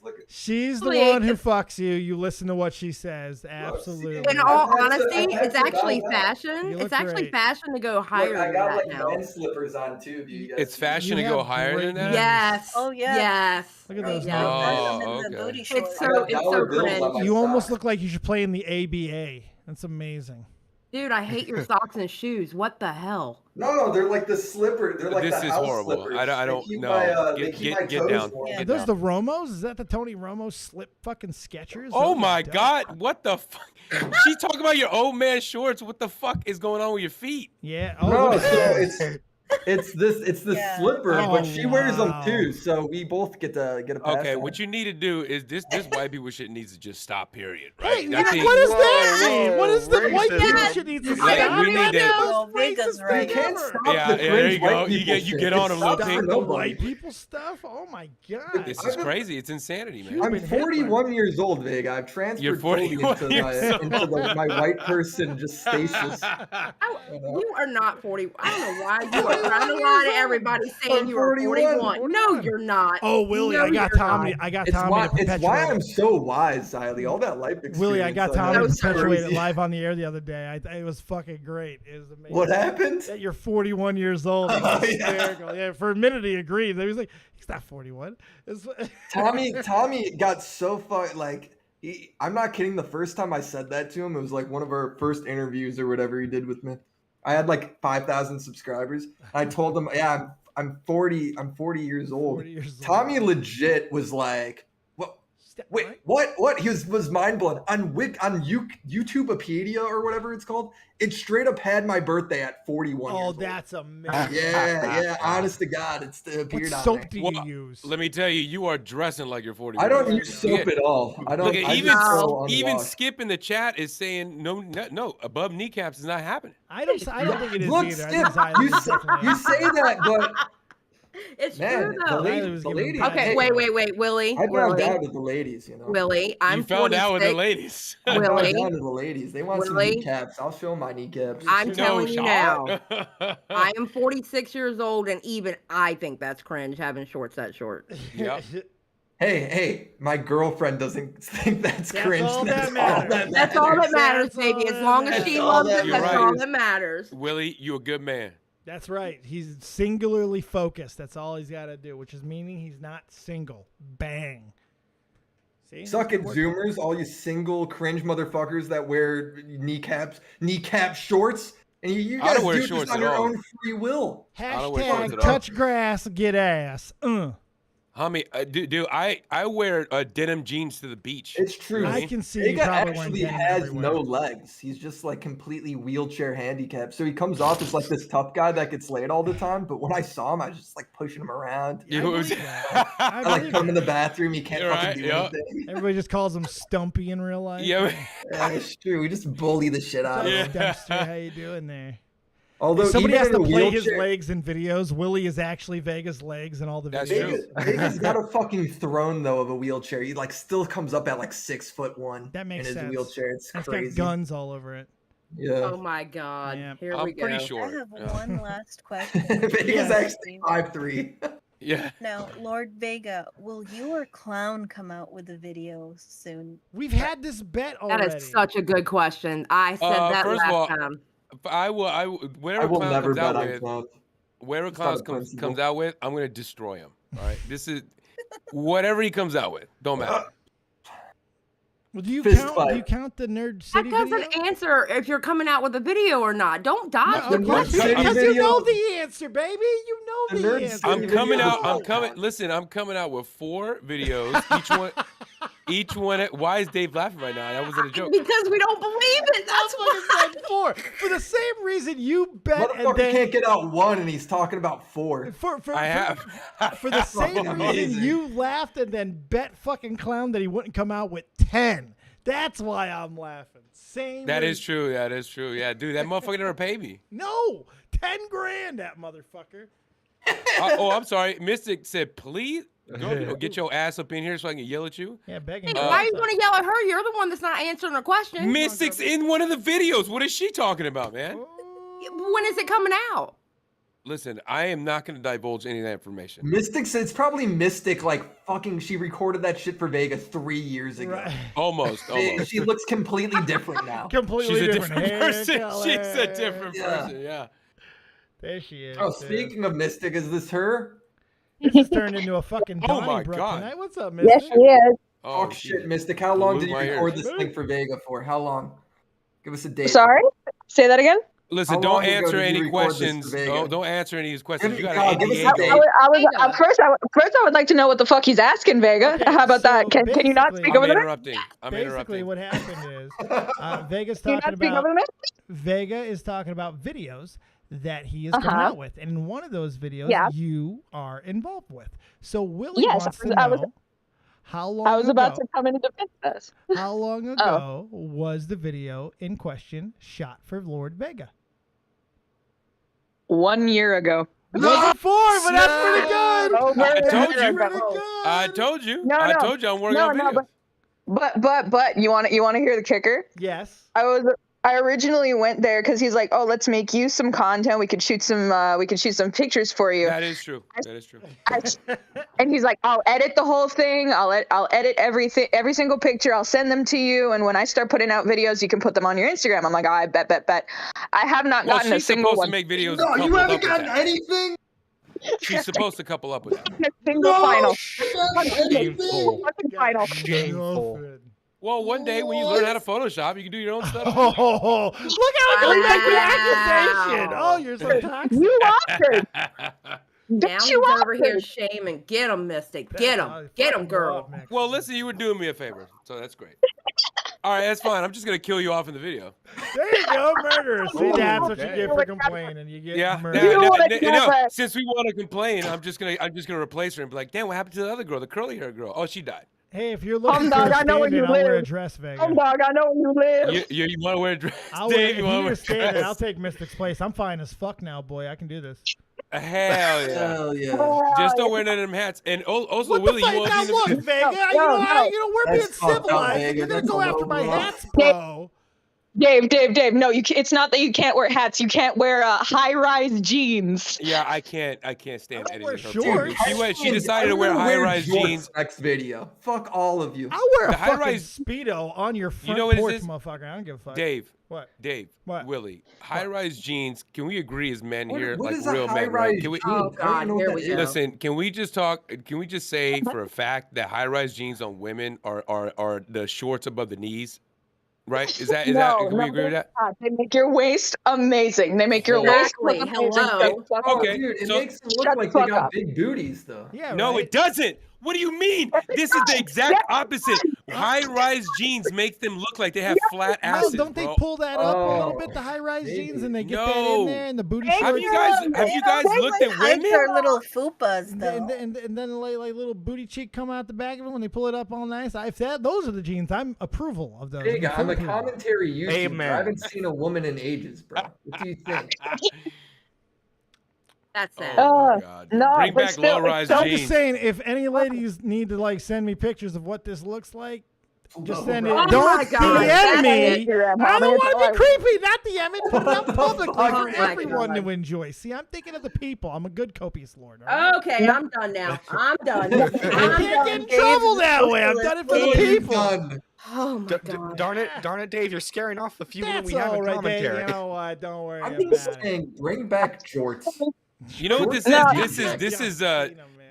Look at she's the one who fucks you. You listen to what she says. Absolutely. In all honesty, it's actually fashion. It's actually fashion to go higher than that now. Men slippers on too. It's fashion to go higher than that. Yes. Oh yeah. Yes. Look at those. Oh, okay. It's so cringe. You almost look like you should play in the ABA. That's amazing. Dude, I hate your socks and shoes. What the hell? No, they're like the slipper. They're like this the is house horrible. Slippers. I don't know. Get down. Are those the Romos? Is that the Tony Romo slip fucking Skechers? Oh my God! What the fuck? She talking about your old man shorts. What the fuck is going on with your feet? Yeah. No, so it's the slipper, but she wears them too, so we both get a pass. Okay, what you need to do is this white people shit needs to just stop. Period. Right? Hey, what does that mean? What is the white people shit needs to stop? We need to. Vega's right. Yeah, there you go. You get on a little pink. The white people stuff. Oh my God. This is crazy. It's insanity, man. I'm 41 years old, Vega. I've transferred fully into my white person just stasis. You are not 40. I don't know why you are trying to lie to everybody saying you are 41. No, you're not. Oh, Willie, I got Tommy. I got Tommy to perpetuate. It's why I'm so wise, Xylee. All that life experience. Willie, I got Tommy to perpetuate it live on the air the other day. It was fucking great. It was amazing. What happened? That you're 41 years old. Yeah, for a minute he agreed. He was like, he's not 41. Tommy got so far I'm not kidding. The first time I said that to him, it was like one of our first interviews or whatever he did with me. I had like 5,000 subscribers. I told him, yeah, I'm 40. I'm 40 years old. Tommy legit was like, "What? Wait, what? He was mind blown on YouTubeopedia or whatever it's called. It straight up had my birthday at 41. Oh, that's amazing. Yeah. Honest to God, it's appeared What on soap there. do you use? Let me tell you, you are dressing like you're 41. I don't use soap at all. I don't. Look, I even just go even unwashed. Skip in the chat is saying no, above kneecaps is not happening. I don't think it is Look, either. Skip, you say that, but It's man, true though. the ladies. Okay, wait, Willie. I found out with the ladies, you know. Willie, I'm You found out with the 46. ladies. I found Willie, out with the ladies. They want some Willie, kneecaps. I'll show my kneecaps. I'm telling you now. I am 46 years old, and even I think that's cringe having shorts that short. Yeah. Hey, my girlfriend doesn't think that's cringe. All that matters. That's all that matters, That's baby. all As long that as she matters. loves it, You're that's right. all that matters. Willie, you a good man. That's right. He's singularly focused. That's all he's got to do, which is meaning he's not single. Bang. See? Suck it, Zoomers, all you single cringe motherfuckers that wear kneecap shorts. And you I guys don't wear do shorts this on at your all. own free will. don't wear shorts Hashtag at all. touch grass, get ass. Homie, dude, I wear denim jeans to the beach. It's true. I can see you Vega probably wearing actually denim has everywhere. no legs. He's just like completely wheelchair handicapped. So he comes off as like this tough guy that gets laid all the time. But when I saw him, I was just like pushing him around. I like come in the bathroom. He can't fucking do anything. Everybody just calls him Stumpy in real life. Yeah, it's true. We just bully the shit out of him. Dempster, how you doing there? Although If somebody even has to in a play his wheelchair- legs in videos. Willie is actually Vega's legs in all the videos. Vega's got a fucking throne though of a wheelchair. He like still comes up at like 6'1". That makes in his sense. wheelchair. It's That's crazy. got guns all over it. Yeah. Oh my God. Here I'm we go. pretty sure. I have one last question. Vega's actually 5'3". Yeah. Now, Lord Vega, will you or Clown come out with a video soon? We've had this bet already. That is such a good question. I said that first last of all, time. Whatever I will Clown never comes out bet on with, Clown. whatever It's not Clown a principle. comes out with, I'm gonna destroy him. All right, this is whatever he comes out with. Don't matter. Well, do you Fist count? fight. Do you count the Nerd That City video? doesn't answer if you're coming out with a video or not. Don't dodge the Nerd question. City Because you video- know the answer, baby. You know the Nerd answer. City I'm coming video. out. I'm coming. Listen, I'm coming out with 4 videos. Each one. Why is Dave laughing right now? That wasn't a joke. Because we don't believe it. That's what Said 4 for the same reason you bet and Motherfucker then can't get out 1 and he's talking about 4. I have. for the same reason Amazing. you laughed and then bet fucking Clown that he wouldn't come out with 10. That's why I'm laughing. Same. That is reason. true. That is true. Yeah, dude, that motherfucker never paid me. No, 10 grand. That motherfucker. I'm sorry. Mystic said, please go get your ass up in here so I can yell at you. Yeah, begging. Why are you going to yell at her? You're the one that's not answering her question. Mystic's in one of the videos. What is she talking about, man? When is it coming out? Listen, I am not going to divulge any of that information. Mystic said it's probably Mystic like fucking she recorded that shit for Vega 3 years ago. Right. Almost. She looks completely different now. Completely She's a different, different hair person. color. She's a different Yeah. person. Yeah. There she is. Oh, dude. speaking of Mystic, is this her? This has turned into a fucking Oh my Donnybrook God. tonight. What's up, Mystic? Yes, she is. Oh, Talk shit, Mystic. How long blew did you my record ears. this thing for Vega for? How long? Give us a date. Sorry? Say that again? Listen, How don't long ago answer did you any record this questions. for Vega? Don't answer any of these questions. You got God, an give us NDA a date. going. First I would like to know what the fuck he's asking, Vega. Okay, How about so that? Can you not basically- speak I'm over the mic? interrupting. I'm Basically, interrupting. what happened is Vega's Can you talking not speak about over the mic? Vega is talking about videos that he is coming out with, and in one of those videos, Yeah. you are involved with. So Willie Yes, wants to I was- know how long I was about ago- to come in and defend this. How long ago was the video in question shot for Lord Vega? 1 year ago. It wasn't 4, but that's pretty good. Over I told a year you. ago. I told you. No, I no. told you I'm working No, on no, videos. but you want to hear the kicker? Yes. I originally went there because he's like, oh, let's make you some content. We could shoot some pictures for you. That is true. That is true. And he's like, I'll edit the whole thing. I'll edit everything, every single picture. I'll send them to you. And when I start putting out videos, you can put them on your Instagram. I'm like, oh, I bet. I have not Well, gotten a she's single supposed one. to make videos. No, you coupled haven't up with gotten that. anything? She's supposed to couple up with that. A single final. Shameful. Fucking final. Shameful. Well, one day when you learn how to Photoshop, you can do your own stuff. Oh, look how he goes back to the accusation. Oh, you're so toxic. You lost her. Now he's over here shaming. Get him, Mystic. Get him, girl. Well, listen, you were doing me a favor, so that's great. All right, that's fine. I'm just gonna kill you off in the video. There you go, murder. See, that's what you get for complaining. You get murdered. No, since we want to complain, I'm just gonna replace her and be like, damn, what happened to the other girl, the curly hair girl? Oh, she died. Hey, if you're looking for a stand-in, I'll wear a dress, Vega. Dog, I know where you live. You want to wear a dress? Dave, you want to wear a stand-in? I'll take Mystic's place. I'm fine as fuck now, boy. I can do this. Hell yeah. Hell yeah. Just don't wear none of them hats. And also, What Willie, the you fuck? want Now to look, Vega. We're being civilized. You're gonna go after my hats, bro. Dave. No, it's not that you can't wear hats. You can't wear high-rise jeans. Yeah, I can't stand any of her. shorts. She decided to wear high-rise jeans. Next video. Fuck all of you. I'll wear a fucking high-rise Speedo on your front what porch, it is? motherfucker. I don't give a fuck. Dave. What? Dave. What? Willie. High-rise jeans. Can we agree as men here, What like is a real men? high-rise Right? Can we? jean? Oh, God, here we go. Listen, can we just talk? Can we just say for a fact that high-rise jeans on women are the shorts above the knees? Right? Is that? Can we agree with that? They make your waist amazing. They make your waist look amazing. Hello. Okay. Dude, it so- makes them look like they got big booties, though. Yeah. No, right? it doesn't. What do you mean? This is the exact opposite. High-rise jeans make them look like they have flat asses. No, don't they bro. pull that up a little bit, the high-rise jeans, and they get that in there, and the booty shorts? Have you guys looked at women? They're little fupas, though. And then like little booty cheek come out the back of it when they pull it up all nice. Those are the jeans. I'm approval of those. Big, I'm a approval. commentary YouTuber. Amen. I haven't seen a woman in ages, bro. What do you think? That's it. Oh my God. no, Bring but back still, low-rise I'm jeans. just saying, if any ladies need to like send me pictures of what this looks like, just send it. Oh Don't my God, DM that's me. Instagram, I don't homie. want to be creepy. Not DM it. Put it up publicly Oh for my everyone God. to enjoy. See, I'm thinking of the people. I'm a good copious lord. all right? Okay, I'm done now. I'm done. I can't get in trouble that way. I've done it for the people. Done. Oh my God. Darn it, Dave! You're scaring off the few women That's we have all in right, commentary. Dave. You know what? Don't worry I'm about just it. saying, bring back jorts. You know what this No. is?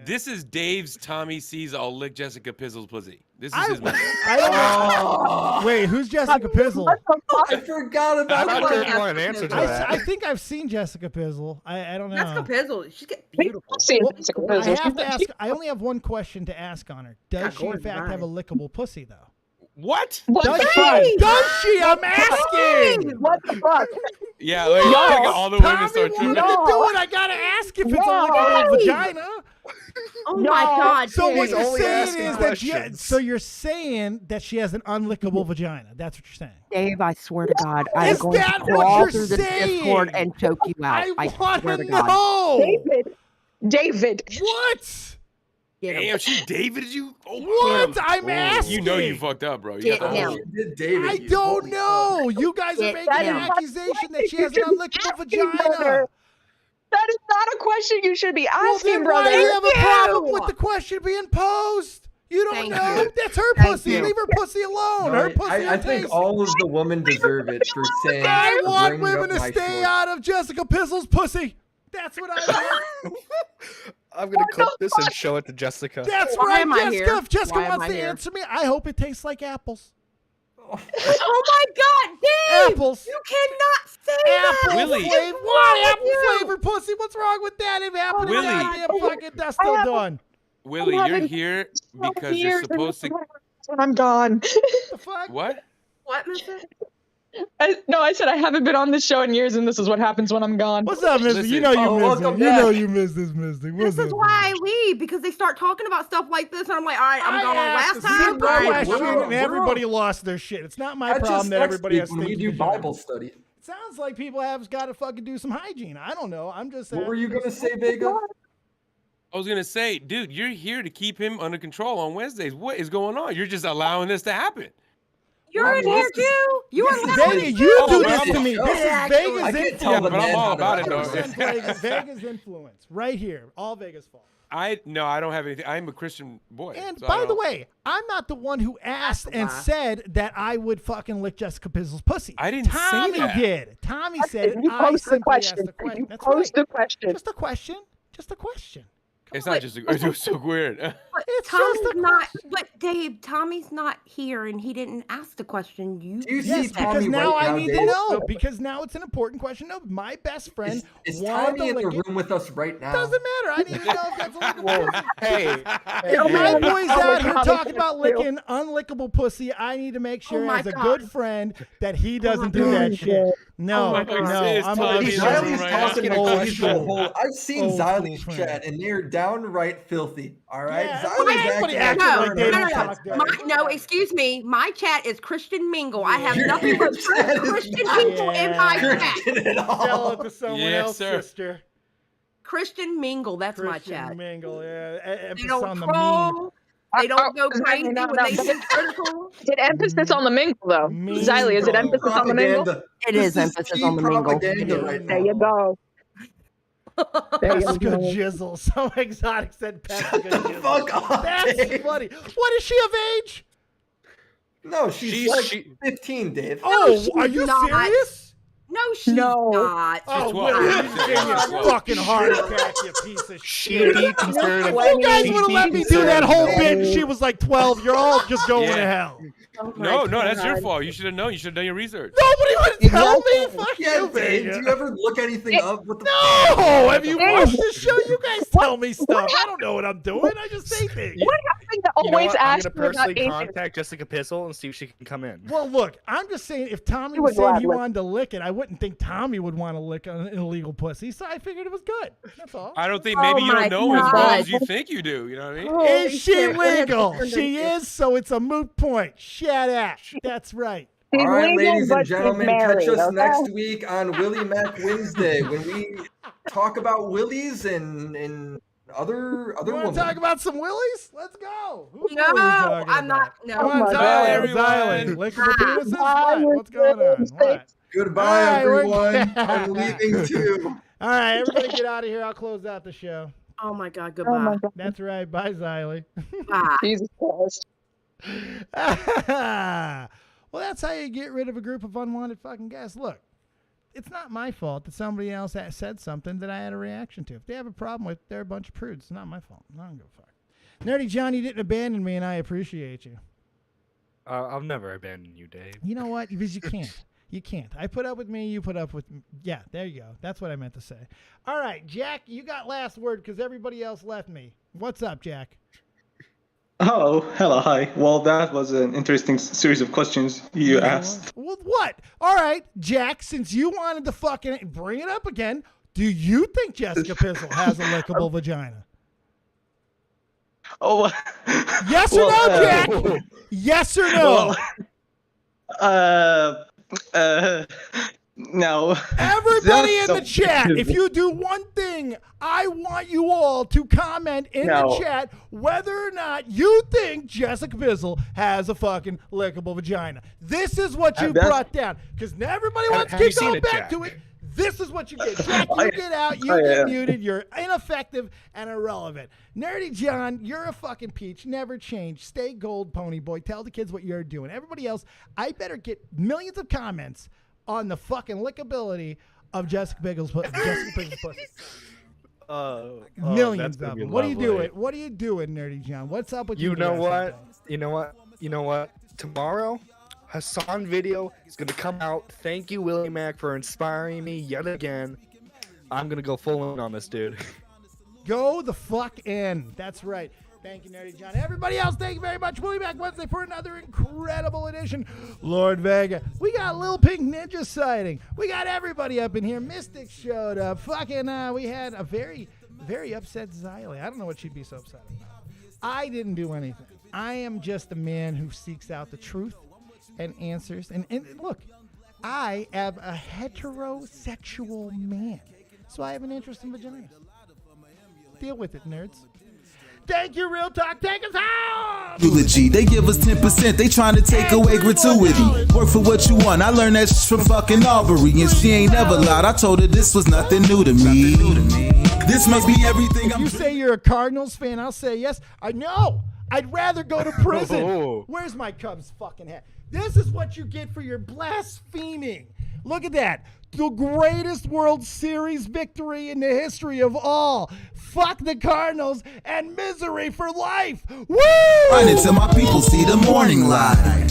This is Dave's Tommy C's I'll lick Jessica Pizzle's pussy. This is his message. I don't know. Wait, who's Jessica Pizzle? I forgot I'm about not sure if that. you want an answer to that. I think I've seen Jessica Pizzle. I don't know. Jessica Pizzle, she's getting beautiful. I have to ask. I only have one question to ask on her. Does she in gorgeous fact have a lickable pussy though? What? Does she? Does she? I'm asking. What the fuck? Yeah, like all the women start Tommy, tripping. what do it? I gotta ask if it's a lickable vagina. Oh my God. So what He's you're only saying asking is questions. you're saying that she has an unlickable vagina. That's what you're saying. Dave, I swear to God, I'm Is going that to what crawl you're through the saying? Discord and choke you out. I want swear to to God. know. David. What? Damn, she Davided you? Oh, What? I'm asking. You know you fucked up, bro. You Get got the whole him. Did David I you? don't know. You guys are Get making an down. accusation that she has an unlickable vagina. That is not a question you should be Well, asking, then brother. why do you have a problem with the question being posed? You don't Thank know. you. That's her Thank pussy. you. Leave her pussy alone. No, Her pussy. I her think taste. all of the women deserve it for saying. I want bring women up to my stay shorts. out of Jessica Pizzle's pussy. That's what I want. I'm gonna clip this and show it to Jessica. That's Why right, am I Jessica. here? If Jessica Why am wants I to here? answer me, I hope it tastes like apples. Oh my God, Dave! Apples. You cannot say that. Apple Willie. flavored. What? Apple flavored pussy? What's wrong with that? If apple Willie. goddamn fucking that's still done. Willie, you're here because you're supposed to. When I'm gone. The fuck? What? What, Mister? I said I haven't been on this show in years, and this is what happens when I'm gone. What's up, Mystic? You Listen. know you missed it. welcome You know back. you missed this, Mystic. What's This is up, why I leave, because they start talking about stuff like this, and I'm like, all right, I'm going I last asked a time. simple All right, question, we're- and everybody lost their shit. It's not my That problem just that sucks, everybody has dude, when we stinky do vaginas. Bible study. It sounds like people have got to fucking do some hygiene. I don't know. I'm just saying. What were you gonna say, Vega? I was gonna say, dude, you're here to keep him under control on Wednesdays. What is going on? You're just allowing this to happen. You're in here too. You are Vega, you do but this I'm to a- me. This is I Vega's can't tell influence. Yeah, the but I'm man all how to about it, run. though. Vega's influence right here. All Vega's fault. I don't have anything. I'm a Christian boy. And so I by the don't- way, I'm not the one who asked That's a and lie. said that I would fucking lick Jessica Pizzle's pussy. I didn't say Tommy that. did. Tommy said it. You I posed the simply asked question. the question. You That's posed right. the question. Just a question. Just a question. It's not just. It was so weird. But Tommy's not. But Dave, Tommy's not here, and he didn't ask the question. Because now I need to know. Because now it's an important question. No, my best friend is Tommy in the room with us right now. Doesn't matter. I need to know if that's a lickable pussy. Hey, if my boy's out here talking about licking unlickable pussy, I need to make sure as a good friend that he doesn't do that shit. No, I'm Xylee's talking about I've seen Xylee's chat, and they're downright filthy. All right, No, excuse me. My chat is Christian Mingle. I have nothing but Christian people in my chat. Tell it to someone else, sister. Christian Mingle. That's my chat. Christian Mingle. Yeah. They don't troll. They don't go crazy when they say critical. Is it emphasis on the mingle, though? Xylee, is it emphasis on the mingle? It is emphasis on the mingle. There you go. Pesca Jizzle. So exotic said Pesca Jizzle. Fuck off, That's Dave. funny. What is she of age? No, she's like 15, Dave. Oh, are you serious? No, she's not. Oh, Willie, you fucking heart attack, you piece of shit. You guys would have let me do that whole bit, and she was like 12. You're all just going to hell. No, that's your fault. You should have known. You should have done your research. Nobody would tell me. Fuck you, Dave. Do you ever look anything up? What the No! Have you watched this show? You guys tell me stuff. I don't know what I'm doing. I just say things. What happened to always ask I'm me gonna about personally ages? contact Jessica Pissel and see if she can come in. Well, look, I'm just saying if Tommy was saying he wanted to lick it, I wouldn't think Tommy would want to lick an illegal pussy, so I figured it was good. That's all. I don't think maybe you don't know as well as you think you do. You know what I mean? Is she legal? She is, so it's a moot point. Shut up. That's right. All right, ladies and gentlemen, catch us next week on Willie Mac Wednesday when we talk about willies and other You want women. to talk about some willies? Let's go. No, I'm not. No. Come on, Xylee. Lickable penises? What? What's going on? What? Goodbye, All right, everyone. I'm leaving too. All right, everybody get out of here. I'll close out the show. Oh my God, goodbye. That's right. Bye, Xylee. Bye. Jesus Christ. Well, that's how you get rid of a group of unwanted fucking guests. Look, it's not my fault that somebody else said something that I had a reaction to. If they have a problem with, they're a bunch of prudes. It's not my fault. I don't give a fuck. Nerdy John, you didn't abandon me, and I appreciate you. I'll never abandon you, Dave. You know what? Because you can't. You can't. I put up with me. You put up with me. Yeah, there you go. That's what I meant to say. All right, Jack, you got last word because everybody else left me. What's up, Jack? Oh, hello, hi. Well, that was an interesting series of questions you asked. Well, what? All right, Jack, since you wanted to fucking bring it up again, do you think Jessica Pissel has a lickable vagina? Oh, yes or no, Jack? Yes or no? No. Everybody in the chat, if you do one thing, I want you all to comment in the chat whether or not you think Jessica Pissel has a fucking lickable vagina. This is what you brought down. Because everybody wants to keep going back to it. This is what you get. Jack, you get out, you get muted, you're ineffective and irrelevant. Nerdy John, you're a fucking peach. Never change. Stay gold, pony boy. Tell the kids what you're doing. Everybody else, I better get millions of comments on the fucking lickability of Jessica Pissels pussy. Millions of them. What are you doing? What are you doing, Nerdy John? What's up with you? You know what? You know what? You know what? Tomorrow, Hassan video is gonna come out. Thank you, Willie Mac, for inspiring me yet again. I'm gonna go full in on this dude. Go the fuck in. That's right. Thank you, Nerdy John. Everybody else, thank you very much. We'll be back Wednesday for another incredible edition. Lord Vega. We got Lil Pink Ninja sighting. We got everybody up in here. Mystic showed up. Fucking, we had a very, very upset Xylee. I don't know what she'd be so upset about. I didn't do anything. I am just a man who seeks out the truth and answers. And look, I am a heterosexual man. So I have an interest in vagina. Deal with it, nerds. Thank you, Real Talk. Take us home. Eulogy, they give us 10%. They trying to take away gratuity. Work for what you want. I learned that from fucking Aubrey, and she ain't never lied. I told her this was nothing new to me. This must be everything. If you say you're a Cardinals fan, I'll say yes. I know. I'd rather go to prison. Where's my Cubs fucking hat? This is what you get for your blaspheming. Look at that. The greatest World Series victory in the history of all. Fuck the Cardinals and misery for life. Woo! Run until my people see the morning light.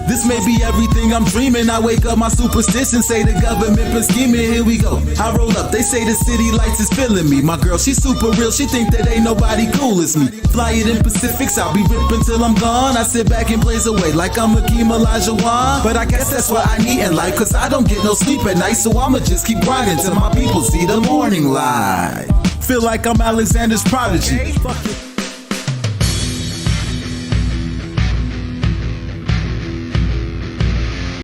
This may be everything I'm dreaming. I wake up, my superstition say the government been scheming. Here we go. I roll up, they say the city lights is feeling me. My girl, she super real. She think that ain't nobody cool as me. Fly it in Pacifics, I'll be ripping till I'm gone. I sit back and blaze away like I'm Hakeem Olajuwon. But I guess that's what I need in life, cause I don't get no sleep at night. So I'ma just keep grinding till my people see the morning light. Feel like I'm Alexander's prodigy. Fuck it.